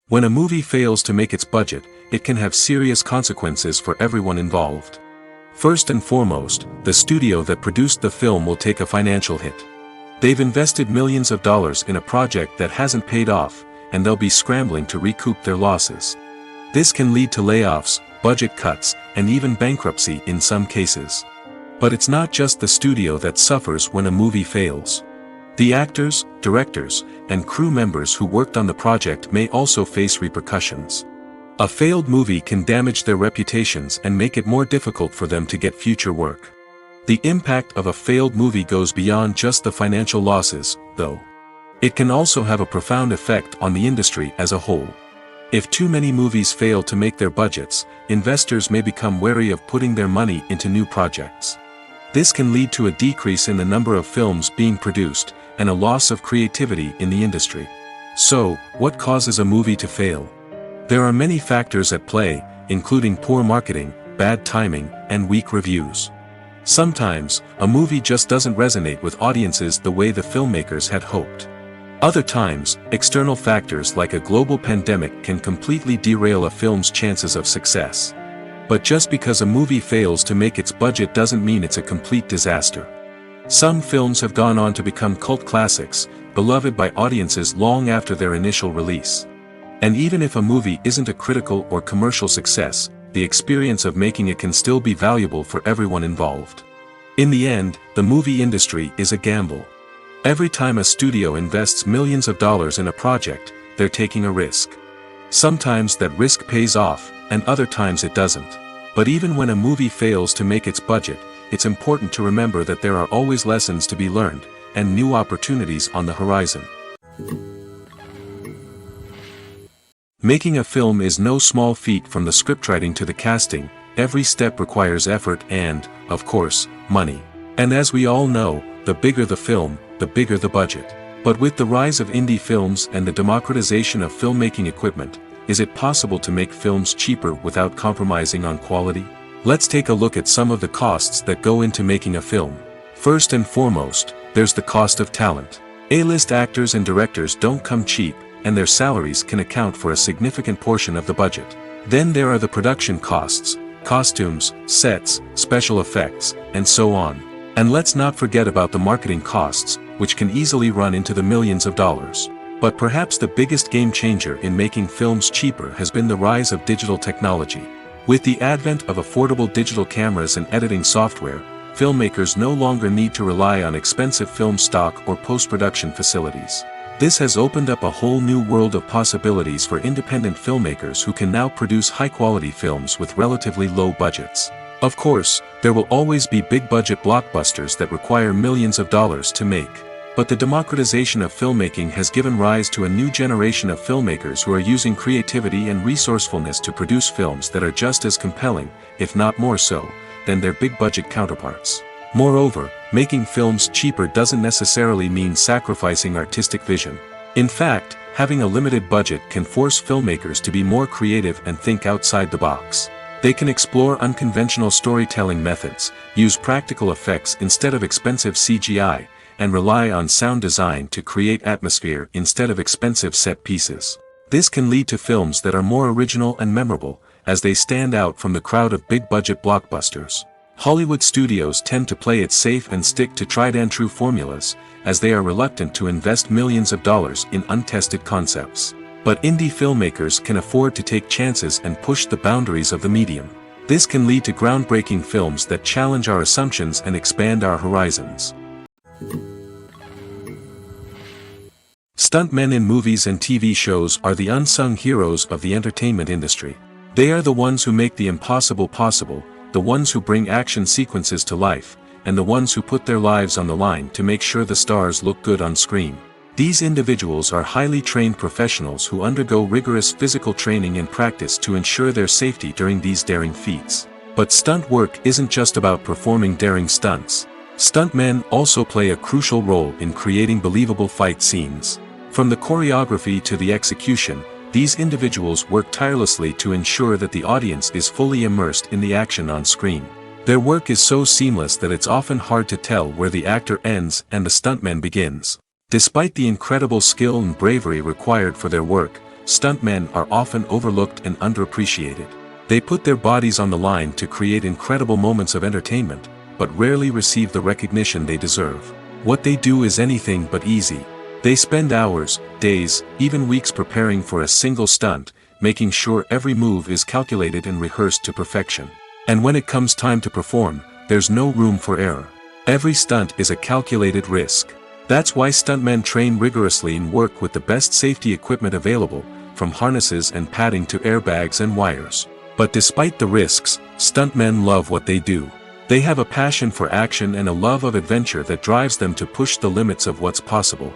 When a movie fails to make its budget, it can have serious consequences for everyone involved. First and foremost, the studio that produced the film will take a financial hit. They've invested millions of dollars in a project that hasn't paid off, and they'll be scrambling to recoup their losses. This can lead to layoffs, budget cuts, and even bankruptcy in some cases. But it's not just the studio that suffers when a movie fails. The actors, directors, and crew members who worked on the project may also face repercussions. A failed movie can damage their reputations and make it more difficult for them to get future work. The impact of a failed movie goes beyond just the financial losses, though. It can also have a profound effect on the industry as a whole. If too many movies fail to make their budgets, investors may become wary of putting their money into new projects. This can lead to a decrease in the number of films being produced, and a loss of creativity in the industry. So, what causes a movie to fail? There are many factors at play, including poor marketing, bad timing, and weak reviews. Sometimes, a movie just doesn't resonate with audiences the way the filmmakers had hoped. Other times, external factors like a global pandemic can completely derail a film's chances of success. But just because a movie fails to make its budget doesn't mean it's a complete disaster. Some films have gone on to become cult classics, beloved by audiences long after their initial release. And even if a movie isn't a critical or commercial success, the experience of making it can still be valuable for everyone involved. In the end, the movie industry is a gamble. Every time a studio invests millions of dollars in a project, they're taking a risk. Sometimes that risk pays off, and other times it doesn't. But even when a movie fails to make its budget, it's important to remember that there are always lessons to be learned, and new opportunities on the horizon. Making a film is no small feat. From the scriptwriting to the casting, every step requires effort and, of course, money. And as we all know, the bigger the film, the bigger the budget. But with the rise of indie films and the democratization of filmmaking equipment, is it possible to make films cheaper without compromising on quality? Let's take a look at some of the costs that go into making a film. First and foremost, there's the cost of talent. A-list actors and directors don't come cheap, and their salaries can account for a significant portion of the budget. Then there are the production costs, costumes, sets, special effects, and so on. And let's not forget about the marketing costs, which can easily run into the millions of dollars. But perhaps the biggest game changer in making films cheaper has been the rise of digital technology. With the advent of affordable digital cameras and editing software, filmmakers no longer need to rely on expensive film stock or post-production facilities. This has opened up a whole new world of possibilities for independent filmmakers who can now produce high-quality films with relatively low budgets. Of course, there will always be big-budget blockbusters that require millions of dollars to make. But the democratization of filmmaking has given rise to a new generation of filmmakers who are using creativity and resourcefulness to produce films that are just as compelling, if not more so, than their big-budget counterparts. Moreover, making films cheaper doesn't necessarily mean sacrificing artistic vision. In fact, having a limited budget can force filmmakers to be more creative and think outside the box. They can explore unconventional storytelling methods, use practical effects instead of expensive CGI, and rely on sound design to create atmosphere instead of expensive set pieces. This can lead to films that are more original and memorable, as they stand out from the crowd of big-budget blockbusters. Hollywood studios tend to play it safe and stick to tried-and-true formulas, as they are reluctant to invest millions of dollars in untested concepts. But indie filmmakers can afford to take chances and push the boundaries of the medium. This can lead to groundbreaking films that challenge our assumptions and expand our horizons. Stuntmen in movies and TV shows are the unsung heroes of the entertainment industry. They are the ones who make the impossible possible, the ones who bring action sequences to life, and the ones who put their lives on the line to make sure the stars look good on screen. These individuals are highly trained professionals who undergo rigorous physical training and practice to ensure their safety during these daring feats. But stunt work isn't just about performing daring stunts. Stuntmen also play a crucial role in creating believable fight scenes. From the choreography to the execution, these individuals work tirelessly to ensure that the audience is fully immersed in the action on screen. Their work is so seamless that it's often hard to tell where the actor ends and the stuntman begins. Despite the incredible skill and bravery required for their work, stuntmen are often overlooked and underappreciated. They put their bodies on the line to create incredible moments of entertainment, but rarely receive the recognition they deserve. What they do is anything but easy. They spend hours, days, even weeks preparing for a single stunt, making sure every move is calculated and rehearsed to perfection. And when it comes time to perform, there's no room for error. Every stunt is a calculated risk. That's why stuntmen train rigorously and work with the best safety equipment available, from harnesses and padding to airbags and wires. But despite the risks, stuntmen love what they do. They have a passion for action and a love of adventure that drives them to push the limits of what's possible.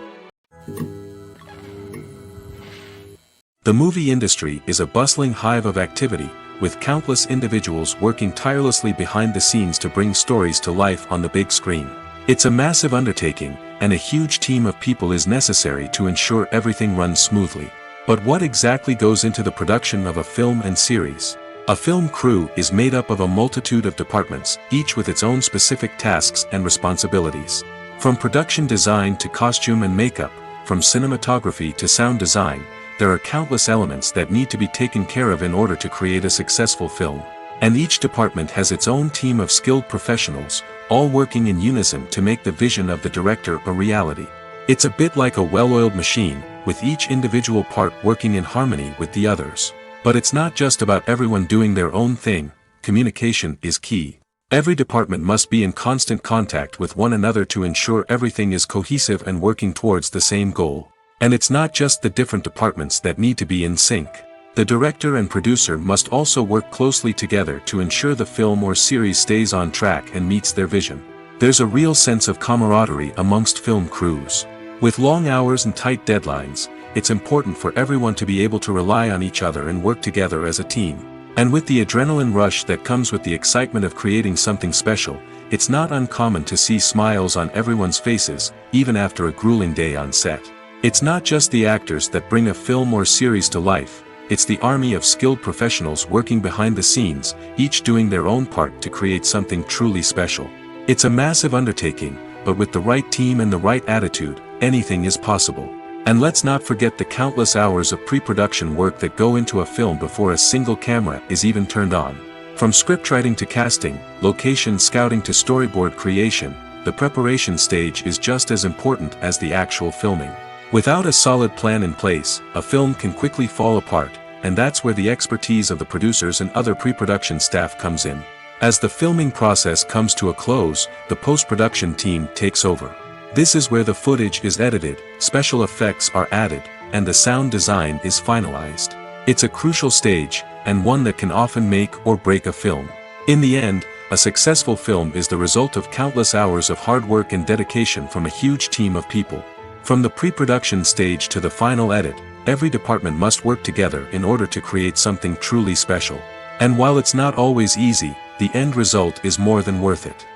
The movie industry is a bustling hive of activity, with countless individuals working tirelessly behind the scenes to bring stories to life on the big screen. It's a massive undertaking, and a huge team of people is necessary to ensure everything runs smoothly. But what exactly goes into the production of a film and series? A film crew is made up of a multitude of departments, each with its own specific tasks and responsibilities. From production design to costume and makeup, from cinematography to sound design, there are countless elements that need to be taken care of in order to create a successful film. And each department has its own team of skilled professionals, all working in unison to make the vision of the director a reality. It's a bit like a well-oiled machine, with each individual part working in harmony with the others. But it's not just about everyone doing their own thing. Communication is key. Every department must be in constant contact with one another to ensure everything is cohesive and working towards the same goal. And it's not just the different departments that need to be in sync. The director and producer must also work closely together to ensure the film or series stays on track and meets their vision. There's a real sense of camaraderie amongst film crews. With long hours and tight deadlines, it's important for everyone to be able to rely on each other and work together as a team. And with the adrenaline rush that comes with the excitement of creating something special, it's not uncommon to see smiles on everyone's faces, even after a grueling day on set. It's not just the actors that bring a film or series to life, it's the army of skilled professionals working behind the scenes, each doing their own part to create something truly special. It's a massive undertaking, but with the right team and the right attitude, anything is possible. And let's not forget the countless hours of pre-production work that go into a film before a single camera is even turned on. From scriptwriting to casting, location scouting to storyboard creation, the preparation stage is just as important as the actual filming. Without a solid plan in place, a film can quickly fall apart, and that's where the expertise of the producers and other pre-production staff comes in. As the filming process comes to a close, the post-production team takes over. This is where the footage is edited, special effects are added, and the sound design is finalized. It's a crucial stage, and one that can often make or break a film. In the end, a successful film is the result of countless hours of hard work and dedication from a huge team of people. From the pre-production stage to the final edit, every department must work together in order to create something truly special. And while it's not always easy, the end result is more than worth it.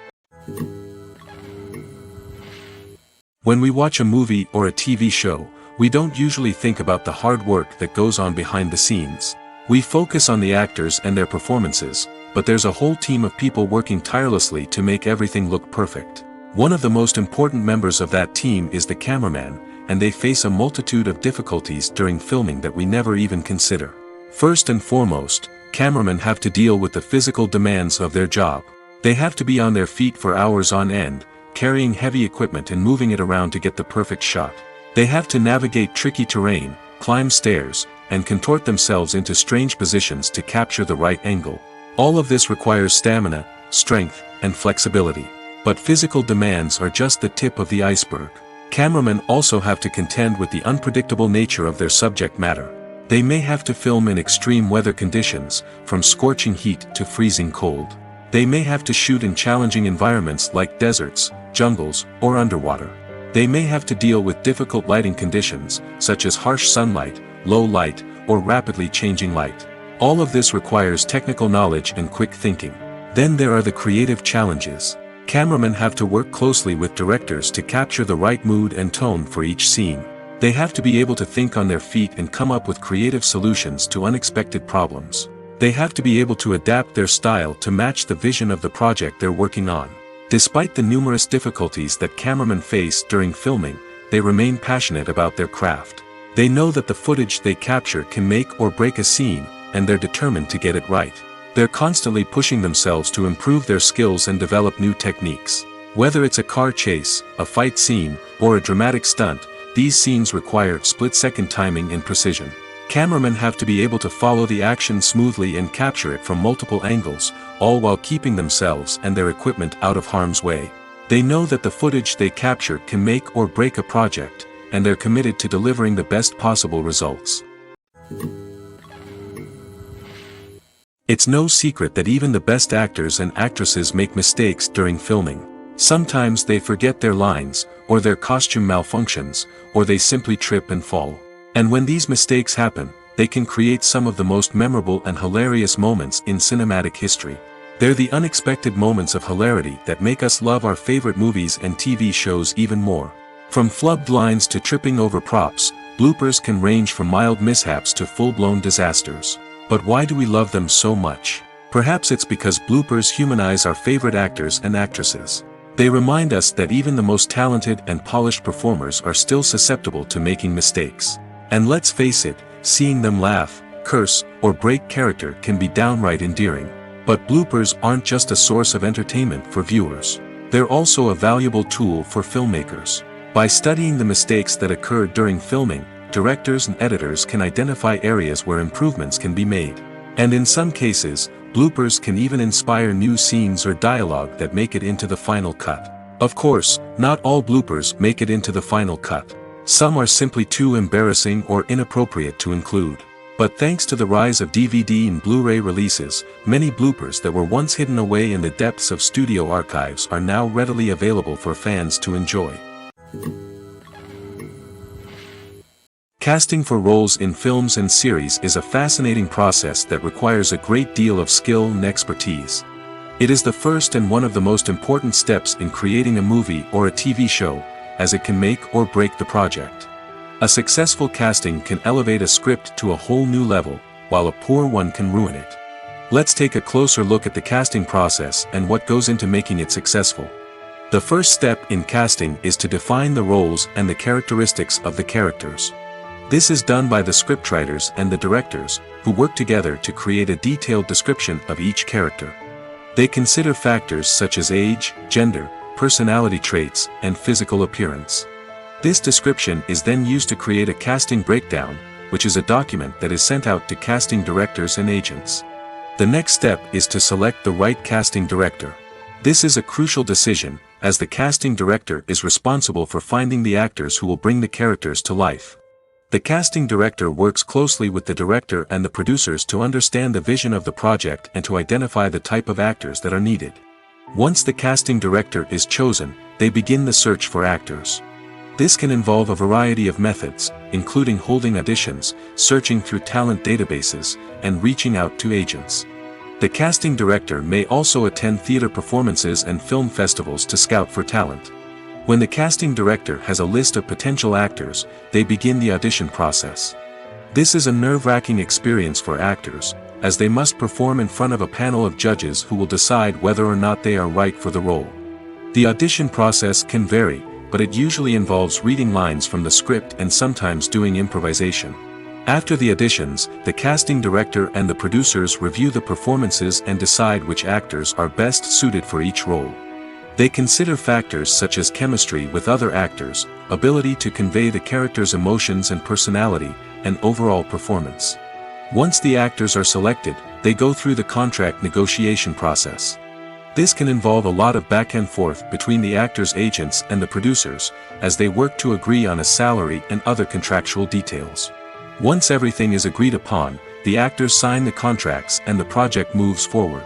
When we watch a movie or a TV show, we don't usually think about the hard work that goes on behind the scenes. We focus on the actors and their performances, but there's a whole team of people working tirelessly to make everything look perfect. One of the most important members of that team is the cameraman, and they face a multitude of difficulties during filming that we never even consider. First and foremost, cameramen have to deal with the physical demands of their job. They have to be on their feet for hours on end, carrying heavy equipment and moving it around to get the perfect shot. They have to navigate tricky terrain, climb stairs, and contort themselves into strange positions to capture the right angle. All of this requires stamina, strength, and flexibility. But physical demands are just the tip of the iceberg. Cameramen also have to contend with the unpredictable nature of their subject matter. They may have to film in extreme weather conditions, from scorching heat to freezing cold. They may have to shoot in challenging environments like deserts, jungles, or underwater. They may have to deal with difficult lighting conditions, such as harsh sunlight, low light, or rapidly changing light. All of this requires technical knowledge and quick thinking. Then there are the creative challenges. Cameramen have to work closely with directors to capture the right mood and tone for each scene. They have to be able to think on their feet and come up with creative solutions to unexpected problems. They have to be able to adapt their style to match the vision of the project they're working on. Despite the numerous difficulties that cameramen face during filming, they remain passionate about their craft. They know that the footage they capture can make or break a scene, and they're determined to get it right. They're constantly pushing themselves to improve their skills and develop new techniques. Whether it's a car chase, a fight scene, or a dramatic stunt, these scenes require split-second timing and precision. Cameramen have to be able to follow the action smoothly and capture it from multiple angles, all while keeping themselves and their equipment out of harm's way. They know that the footage they capture can make or break a project, and they're committed to delivering the best possible results. It's no secret that even the best actors and actresses make mistakes during filming. Sometimes they forget their lines, or their costume malfunctions, or they simply trip and fall. And when these mistakes happen, they can create some of the most memorable and hilarious moments in cinematic history. They're the unexpected moments of hilarity that make us love our favorite movies and TV shows even more. From flubbed lines to tripping over props, bloopers can range from mild mishaps to full-blown disasters. But why do we love them so much? Perhaps it's because bloopers humanize our favorite actors and actresses. They remind us that even the most talented and polished performers are still susceptible to making mistakes. And let's face it, seeing them laugh, curse, or break character can be downright endearing. But bloopers aren't just a source of entertainment for viewers. They're also a valuable tool for filmmakers. By studying the mistakes that occurred during filming, directors and editors can identify areas where improvements can be made. And in some cases, bloopers can even inspire new scenes or dialogue that make it into the final cut. Of course, not all bloopers make it into the final cut. Some are simply too embarrassing or inappropriate to include. But thanks to the rise of DVD and Blu-ray releases, many bloopers that were once hidden away in the depths of studio archives are now readily available for fans to enjoy. Casting for roles in films and series is a fascinating process that requires a great deal of skill and expertise. It is the first and one of the most important steps in creating a movie or a TV show, as it can make or break the project. A successful casting can elevate a script to a whole new level, while a poor one can ruin it. Let's take a closer look at the casting process and what goes into making it successful. The first step in casting is to define the roles and the characteristics of the characters. This is done by the scriptwriters and the directors, who work together to create a detailed description of each character. They consider factors such as age, gender, personality traits, and physical appearance. This description is then used to create a casting breakdown, which is a document that is sent out to casting directors and agents. The next step is to select the right casting director. This is a crucial decision, as the casting director is responsible for finding the actors who will bring the characters to life. The casting director works closely with the director and the producers to understand the vision of the project and to identify the type of actors that are needed. Once the casting director is chosen, they begin the search for actors. This can involve a variety of methods, including holding auditions, searching through talent databases, and reaching out to agents. The casting director may also attend theater performances and film festivals to scout for talent. When the casting director has a list of potential actors, they begin the audition process. This is a nerve-wracking experience for actors, as they must perform in front of a panel of judges who will decide whether or not they are right for the role. The audition process can vary, but it usually involves reading lines from the script and sometimes doing improvisation. After the auditions, the casting director and the producers review the performances and decide which actors are best suited for each role. They consider factors such as chemistry with other actors, ability to convey the character's emotions and personality, and overall performance. Once the actors are selected, they go through the contract negotiation process. This can involve a lot of back and forth between the actors' agents and the producers, as they work to agree on a salary and other contractual details. Once everything is agreed upon, the actors sign the contracts and the project moves forward.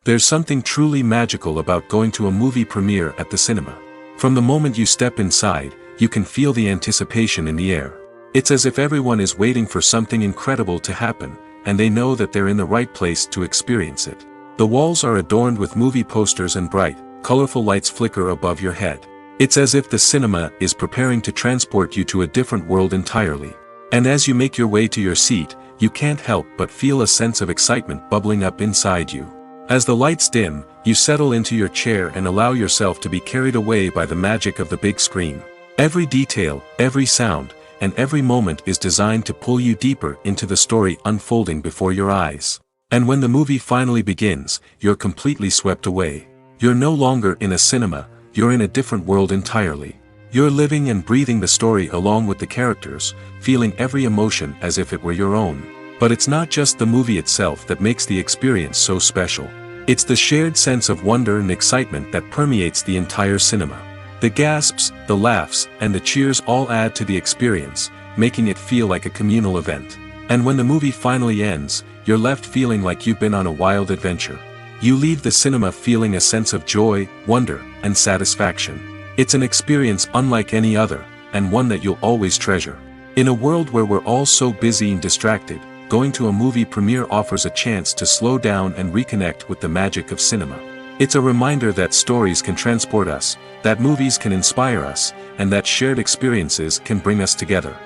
There's something truly magical about going to a movie premiere at the cinema. From the moment you step inside, you can feel the anticipation in the air. It's as if everyone is waiting for something incredible to happen, and they know that they're in the right place to experience it. The walls are adorned with movie posters and bright, colorful lights flicker above your head. It's as if the cinema is preparing to transport you to a different world entirely. And as you make your way to your seat, you can't help but feel a sense of excitement bubbling up inside you. As the lights dim, you settle into your chair and allow yourself to be carried away by the magic of the big screen. Every detail, every sound, and every moment is designed to pull you deeper into the story unfolding before your eyes. And when the movie finally begins, you're completely swept away. You're no longer in a cinema, you're in a different world entirely. You're living and breathing the story along with the characters, feeling every emotion as if it were your own. But it's not just the movie itself that makes the experience so special. It's the shared sense of wonder and excitement that permeates the entire cinema. The gasps, the laughs, and the cheers all add to the experience, making it feel like a communal event. And when the movie finally ends, you're left feeling like you've been on a wild adventure. You leave the cinema feeling a sense of joy, wonder, and satisfaction. It's an experience unlike any other, and one that you'll always treasure. In a world where we're all so busy and distracted, going to a movie premiere offers a chance to slow down and reconnect with the magic of cinema. It's a reminder that stories can transport us, that movies can inspire us, and that shared experiences can bring us together.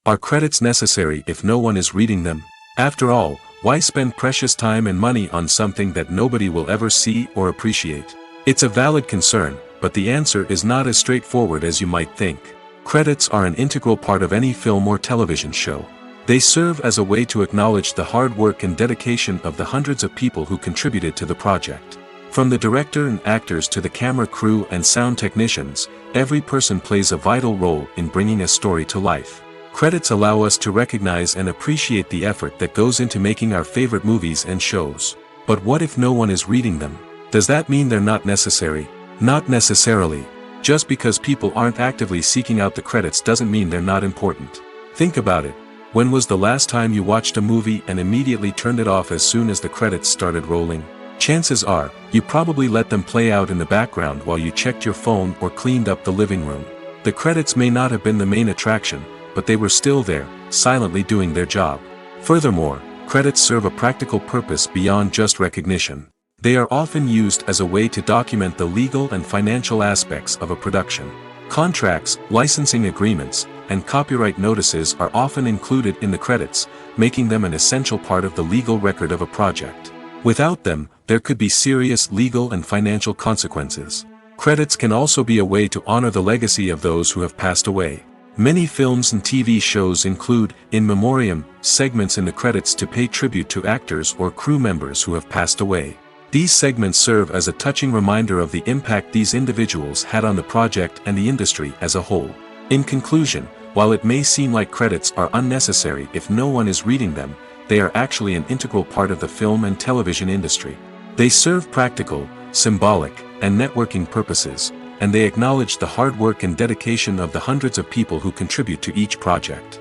Are credits necessary if no one is reading them? After all, why spend precious time and money on something that nobody will ever see or appreciate? It's a valid concern, but the answer is not as straightforward as you might think. Credits are an integral part of any film or television show. They serve as a way to acknowledge the hard work and dedication of the hundreds of people who contributed to the project. From the director and actors to the camera crew and sound technicians, every person plays a vital role in bringing a story to life. Credits allow us to recognize and appreciate the effort that goes into making our favorite movies and shows. But what if no one is reading them? Does that mean they're not necessary? Not necessarily. Just because people aren't actively seeking out the credits doesn't mean they're not important. Think about it. When was the last time you watched a movie and immediately turned it off as soon as the credits started rolling? Chances are, you probably let them play out in the background while you checked your phone or cleaned up the living room. The credits may not have been the main attraction, but they were still there, silently doing their job. Furthermore, credits serve a practical purpose beyond just recognition. They are often used as a way to document the legal and financial aspects of a production. Contracts, licensing agreements, and copyright notices are often included in the credits, making them an essential part of the legal record of a project. Without them, there could be serious legal and financial consequences. Credits can also be a way to honor the legacy of those who have passed away. Many films and TV shows include, in memoriam, segments in the credits to pay tribute to actors or crew members who have passed away. These segments serve as a touching reminder of the impact these individuals had on the project and the industry as a whole. In conclusion, while it may seem like credits are unnecessary if no one is reading them, they are actually an integral part of the film and television industry. They serve practical, symbolic, and networking purposes, and they acknowledge the hard work and dedication of the hundreds of people who contribute to each project.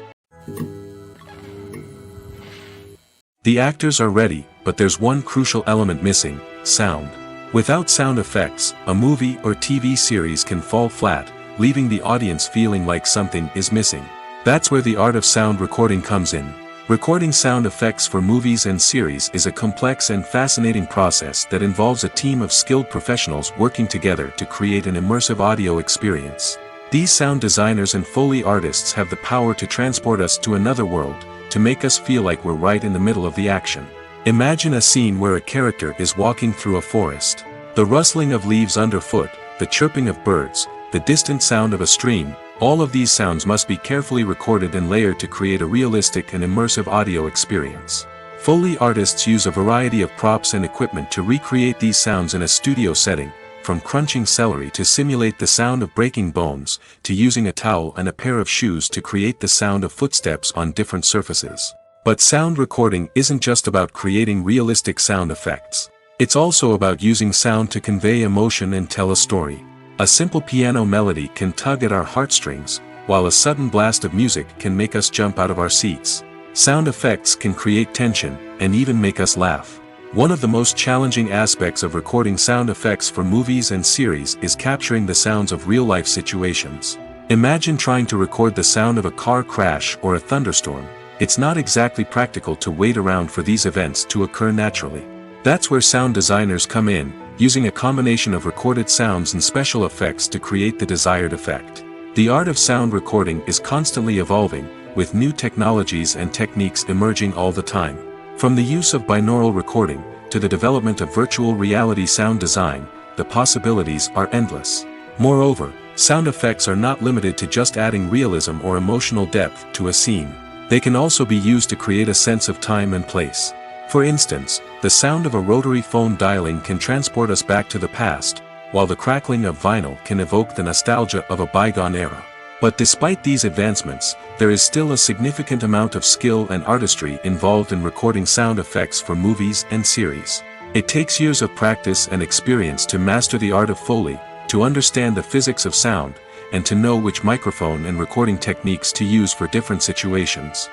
The actors are ready, but there's one crucial element missing: sound. Without sound effects, a movie or TV series can fall flat, leaving the audience feeling like something is missing. That's where the art of sound recording comes in. Recording sound effects for movies and series is a complex and fascinating process that involves a team of skilled professionals working together to create an immersive audio experience. These sound designers and Foley artists have the power to transport us to another world, to make us feel like we're right in the middle of the action. Imagine a scene where a character is walking through a forest. The rustling of leaves underfoot, the chirping of birds, the distant sound of a stream, all of these sounds must be carefully recorded and layered to create a realistic and immersive audio experience. Foley artists use a variety of props and equipment to recreate these sounds in a studio setting, from crunching celery to simulate the sound of breaking bones, to using a towel and a pair of shoes to create the sound of footsteps on different surfaces. But sound recording isn't just about creating realistic sound effects. It's also about using sound to convey emotion and tell a story. A simple piano melody can tug at our heartstrings, while a sudden blast of music can make us jump out of our seats. Sound effects can create tension, and even make us laugh. One of the most challenging aspects of recording sound effects for movies and series is capturing the sounds of real-life situations. Imagine trying to record the sound of a car crash or a thunderstorm. It's not exactly practical to wait around for these events to occur naturally. That's where sound designers come in, using a combination of recorded sounds and special effects to create the desired effect. The art of sound recording is constantly evolving, with new technologies and techniques emerging all the time. From the use of binaural recording, to the development of virtual reality sound design, the possibilities are endless. Moreover, sound effects are not limited to just adding realism or emotional depth to a scene. They can also be used to create a sense of time and place. For instance, the sound of a rotary phone dialing can transport us back to the past, while the crackling of vinyl can evoke the nostalgia of a bygone era. But despite these advancements, there is still a significant amount of skill and artistry involved in recording sound effects for movies and series. It takes years of practice and experience to master the art of Foley, to understand the physics of sound, and to know which microphone and recording techniques to use for different situations.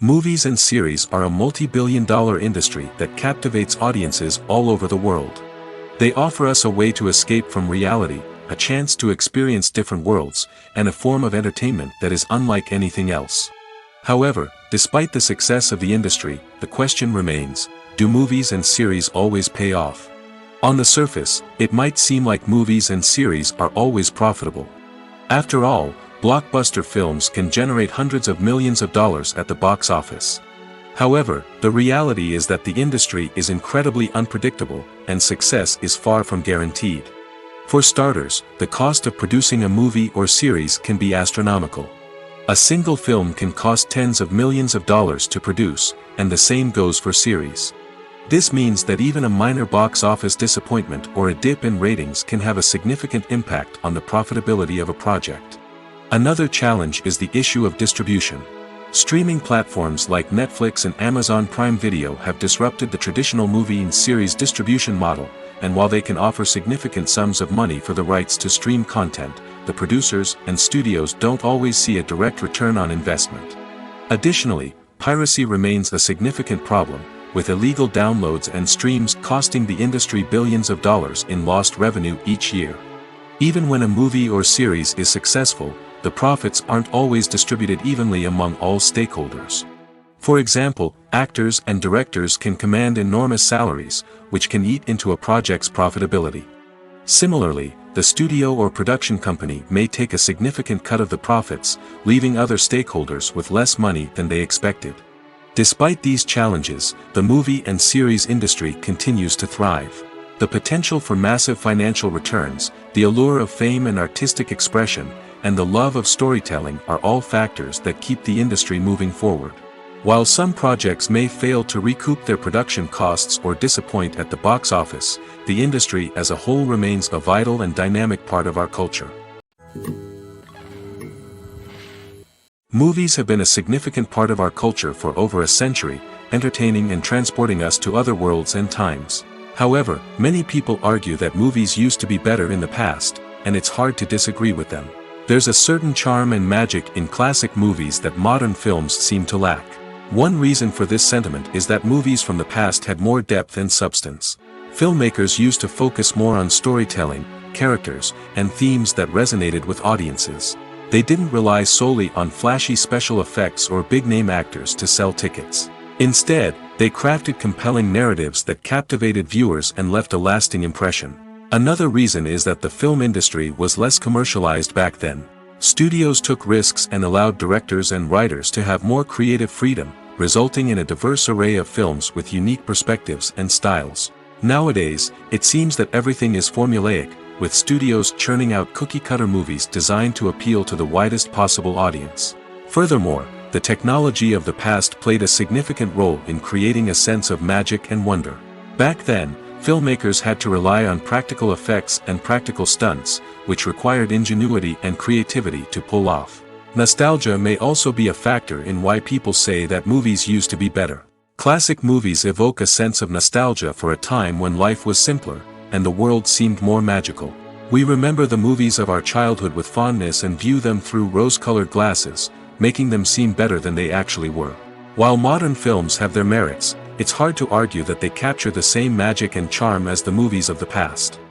Movies and series are a multi-billion-dollar industry that captivates audiences all over the world. They offer us a way to escape from reality, a chance to experience different worlds, and a form of entertainment that is unlike anything else. However, despite the success of the industry, the question remains: do movies and series always pay off? On the surface, it might seem like movies and series are always profitable. After all, blockbuster films can generate hundreds of millions of dollars at the box office. However, the reality is that the industry is incredibly unpredictable, and success is far from guaranteed. For starters, the cost of producing a movie or series can be astronomical. A single film can cost tens of millions of dollars to produce, and the same goes for series. This means that even a minor box office disappointment or a dip in ratings can have a significant impact on the profitability of a project. Another challenge is the issue of distribution. Streaming platforms like Netflix and Amazon Prime Video have disrupted the traditional movie and series distribution model, and while they can offer significant sums of money for the rights to stream content, the producers and studios don't always see a direct return on investment. Additionally, piracy remains a significant problem, with illegal downloads and streams costing the industry billions of dollars in lost revenue each year. Even when a movie or series is successful, the profits aren't always distributed evenly among all stakeholders. For example, actors and directors can command enormous salaries, which can eat into a project's profitability. Similarly, the studio or production company may take a significant cut of the profits, leaving other stakeholders with less money than they expected. Despite these challenges, the movie and series industry continues to thrive. The potential for massive financial returns, the allure of fame and artistic expression, and the love of storytelling are all factors that keep the industry moving forward. While some projects may fail to recoup their production costs or disappoint at the box office, the industry as a whole remains a vital and dynamic part of our culture. Movies have been a significant part of our culture for over a century, entertaining and transporting us to other worlds and times. However, many people argue that movies used to be better in the past, and it's hard to disagree with them. There's a certain charm and magic in classic movies that modern films seem to lack. One reason for this sentiment is that movies from the past had more depth and substance. Filmmakers used to focus more on storytelling, characters, and themes that resonated with audiences. They didn't rely solely on flashy special effects or big-name actors to sell tickets. Instead, they crafted compelling narratives that captivated viewers and left a lasting impression. Another reason is that the film industry was less commercialized back then. Studios took risks and allowed directors and writers to have more creative freedom, resulting in a diverse array of films with unique perspectives and styles. Nowadays, it seems that everything is formulaic, with studios churning out cookie-cutter movies designed to appeal to the widest possible audience. Furthermore, the technology of the past played a significant role in creating a sense of magic and wonder. Back then, filmmakers had to rely on practical effects and practical stunts, which required ingenuity and creativity to pull off. Nostalgia may also be a factor in why people say that movies used to be better. Classic movies evoke a sense of nostalgia for a time when life was simpler, and the world seemed more magical. We remember the movies of our childhood with fondness and view them through rose-colored glasses, making them seem better than they actually were. While modern films have their merits, it's hard to argue that they capture the same magic and charm as the movies of the past.